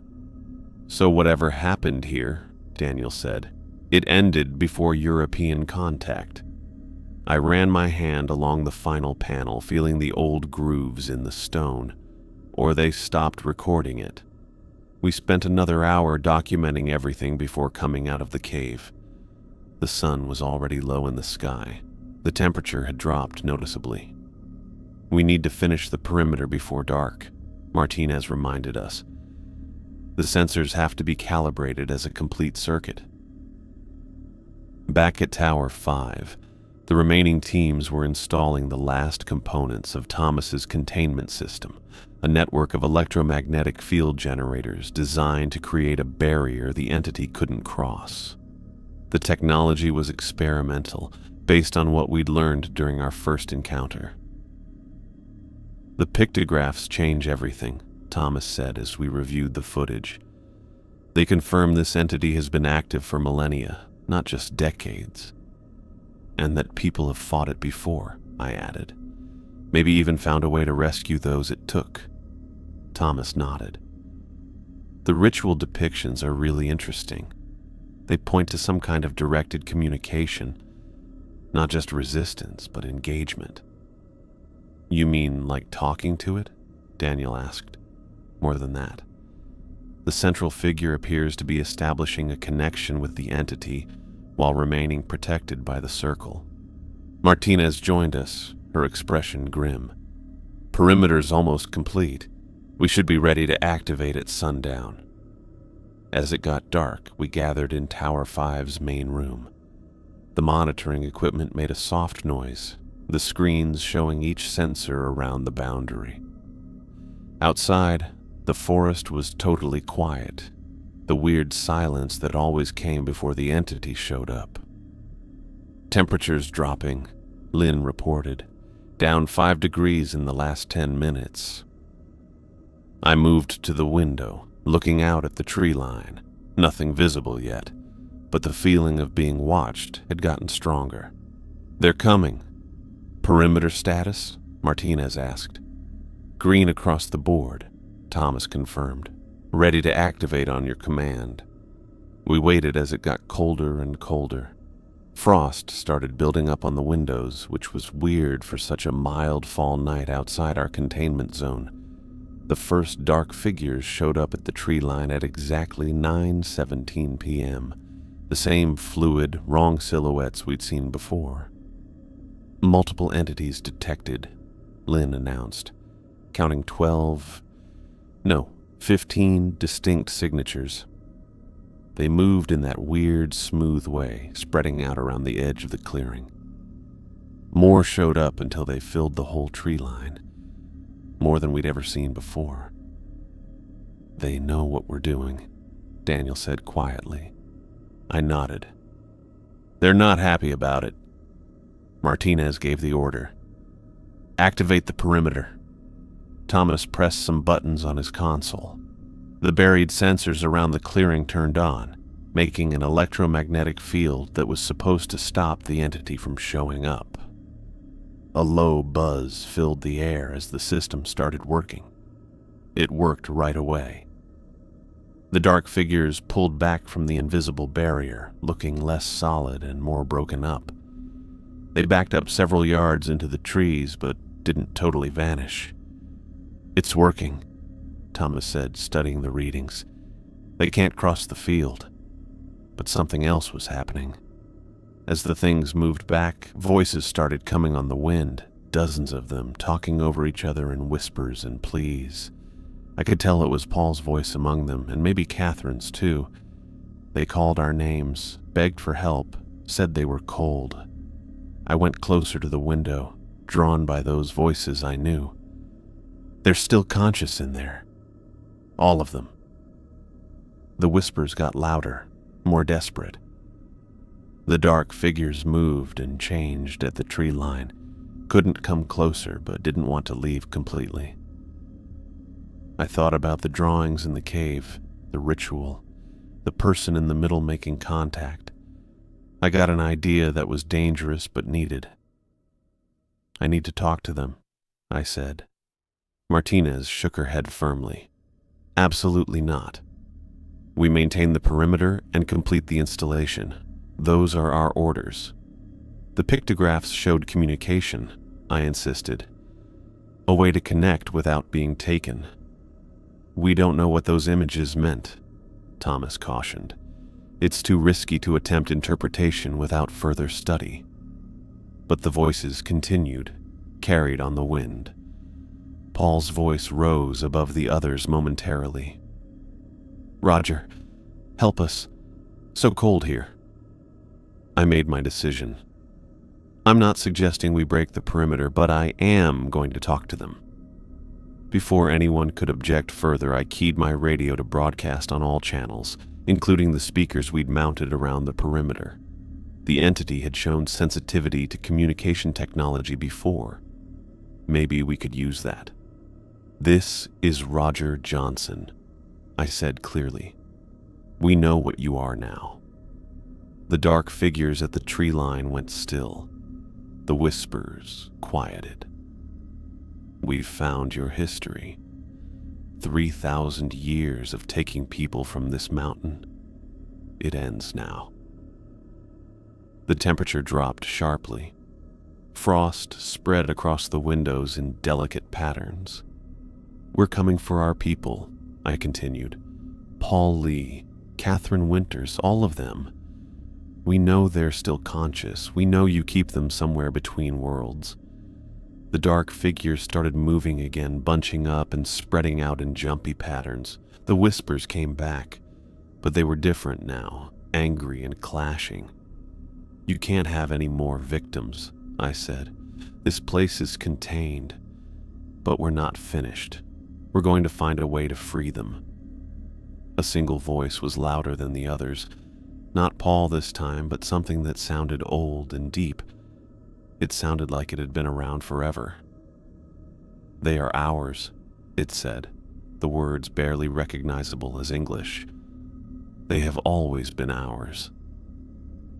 So whatever happened here, Daniel said, it ended before European contact. I ran my hand along the final panel, feeling the old grooves in the stone, or they stopped recording it. We spent another hour documenting everything before coming out of the cave. The sun was already low in the sky. The temperature had dropped noticeably. We need to finish the perimeter before dark, Martinez reminded us. The sensors have to be calibrated as a complete circuit. Back at Tower 5, the remaining teams were installing the last components of Thomas's containment system, a network of electromagnetic field generators designed to create a barrier the entity couldn't cross. The technology was experimental, based on what we'd learned during our first encounter. The pictographs change everything, Thomas said as we reviewed the footage. They confirm this entity has been active for millennia, not just decades. And that people have fought it before, I added. Maybe even found a way to rescue those it took. Thomas nodded. The ritual depictions are really interesting. They point to some kind of directed communication, not just resistance, but engagement. You mean like talking to it? Daniel asked. More than that. The central figure appears to be establishing a connection with the entity while remaining protected by the circle. Martinez joined us, her expression grim. Perimeter's almost complete. We should be ready to activate at sundown. As it got dark, we gathered in Tower 5's main room. The monitoring equipment made a soft noise, the screens showing each sensor around the boundary. Outside, the forest was totally quiet, the weird silence that always came before the entity showed up. Temperatures dropping, Lynn reported, down 5 degrees in the last 10 minutes. I moved to the window, looking out at the tree line. Nothing visible yet, but the feeling of being watched had gotten stronger. They're coming. Perimeter status? Martinez asked. Green across the board, Thomas confirmed. Ready to activate on your command. We waited as it got colder and colder. Frost started building up on the windows, which was weird for such a mild fall night outside our containment zone. The first dark figures showed up at the tree line at exactly 9:17 p.m., the same fluid, wrong silhouettes we'd seen before. Multiple entities detected, Lynn announced, counting 15 distinct signatures. They moved in that weird, smooth way, spreading out around the edge of the clearing. More showed up until they filled the whole tree line. More than we'd ever seen before. They know what we're doing, Daniel said quietly. I nodded. They're not happy about it. Martinez gave the order. Activate the perimeter. Thomas pressed some buttons on his console. The buried sensors around the clearing turned on, making an electromagnetic field that was supposed to stop the entity from showing up. A low buzz filled the air as the system started working. It worked right away. The dark figures pulled back from the invisible barrier, looking less solid and more broken up. They backed up several yards into the trees, but didn't totally vanish. It's working, Thomas said, studying the readings. They can't cross the field. But something else was happening. As the things moved back, voices started coming on the wind, dozens of them talking over each other in whispers and pleas. I could tell it was Paul's voice among them, and maybe Catherine's too. They called our names, begged for help, said they were cold. I went closer to the window, drawn by those voices I knew. They're still conscious in there. All of them. The whispers got louder, more desperate. The dark figures moved and changed at the tree line, couldn't come closer but didn't want to leave completely. I thought about the drawings in the cave, the ritual, the person in the middle making contact. I got an idea that was dangerous but needed. I need to talk to them, I said. Martinez shook her head firmly. Absolutely not. We maintain the perimeter and complete the installation. Those are our orders. The pictographs showed communication, I insisted. A way to connect without being taken. We don't know what those images meant, Thomas cautioned. It's too risky to attempt interpretation without further study. But the voices continued, carried on the wind. Paul's voice rose above the others momentarily. Roger, help us. So cold here. I made my decision. I'm not suggesting we break the perimeter, but I am going to talk to them. Before anyone could object further, I keyed my radio to broadcast on all channels, including the speakers we'd mounted around the perimeter. The entity had shown sensitivity to communication technology before. Maybe we could use that. This is Roger Johnson, I said clearly. We know what you are now. The dark figures at the tree line went still. The whispers quieted. We've found your history. 3,000 years of taking people from this mountain. It ends now. The temperature dropped sharply. Frost spread across the windows in delicate patterns. We're coming for our people, I continued. Paul Lee, Catherine Winters, all of them. We know they're still conscious. We know you keep them somewhere between worlds. The dark figures started moving again, bunching up and spreading out in jumpy patterns. The whispers came back, but they were different now, angry and clashing. You can't have any more victims, I said. This place is contained, but we're not finished. We're going to find a way to free them. A single voice was louder than the others. Not Paul this time, but something that sounded old and deep. It sounded like it had been around forever. They are ours, it said, the words barely recognizable as English. They have always been ours.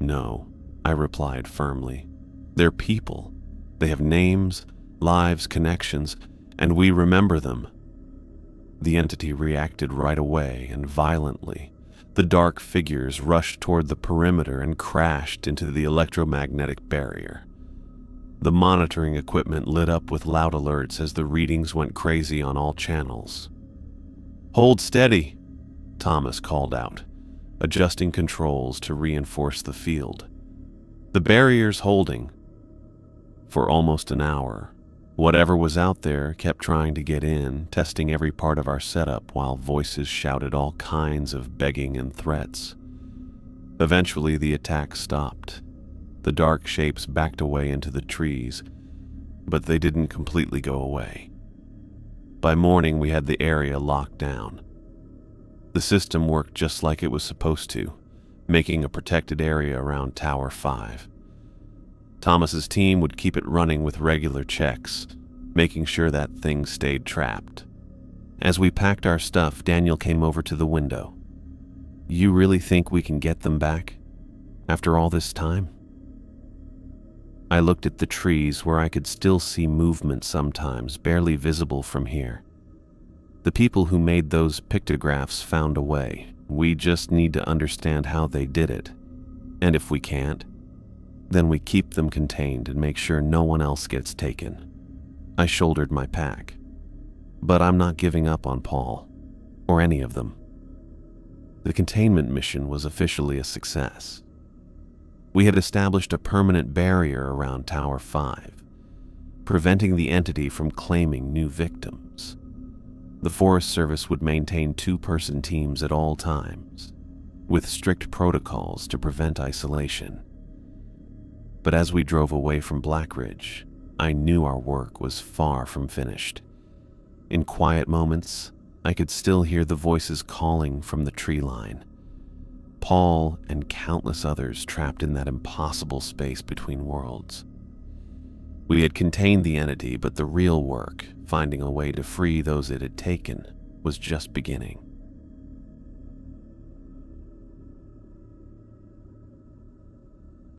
No, I replied firmly. They're people. They have names, lives, connections, and we remember them. The entity reacted right away and violently. The dark figures rushed toward the perimeter and crashed into the electromagnetic barrier. The monitoring equipment lit up with loud alerts as the readings went crazy on all channels. Hold steady, Thomas called out, adjusting controls to reinforce the field. The barrier's holding. For almost an hour, whatever was out there kept trying to get in, testing every part of our setup while voices shouted all kinds of begging and threats. Eventually, the attack stopped. The dark shapes backed away into the trees, but they didn't completely go away. By morning, we had the area locked down. The system worked just like it was supposed to, making a protected area around Tower 5. Thomas's team would keep it running with regular checks, making sure that thing stayed trapped. As we packed our stuff, Daniel came over to the window. You really think we can get them back? After all this time? I looked at the trees where I could still see movement sometimes, barely visible from here. The people who made those pictographs found a way. We just need to understand how they did it. And if we can't, then we keep them contained and make sure no one else gets taken. I shouldered my pack. But I'm not giving up on Paul, or any of them. The containment mission was officially a success. We had established a permanent barrier around Tower 5, preventing the entity from claiming new victims. The Forest Service would maintain 2-person teams at all times, with strict protocols to prevent isolation. But as we drove away from Black Ridge, I knew our work was far from finished. In quiet moments, I could still hear the voices calling from the tree line. Paul and countless others trapped in that impossible space between worlds. We had contained the entity, but the real work, finding a way to free those it had taken, was just beginning.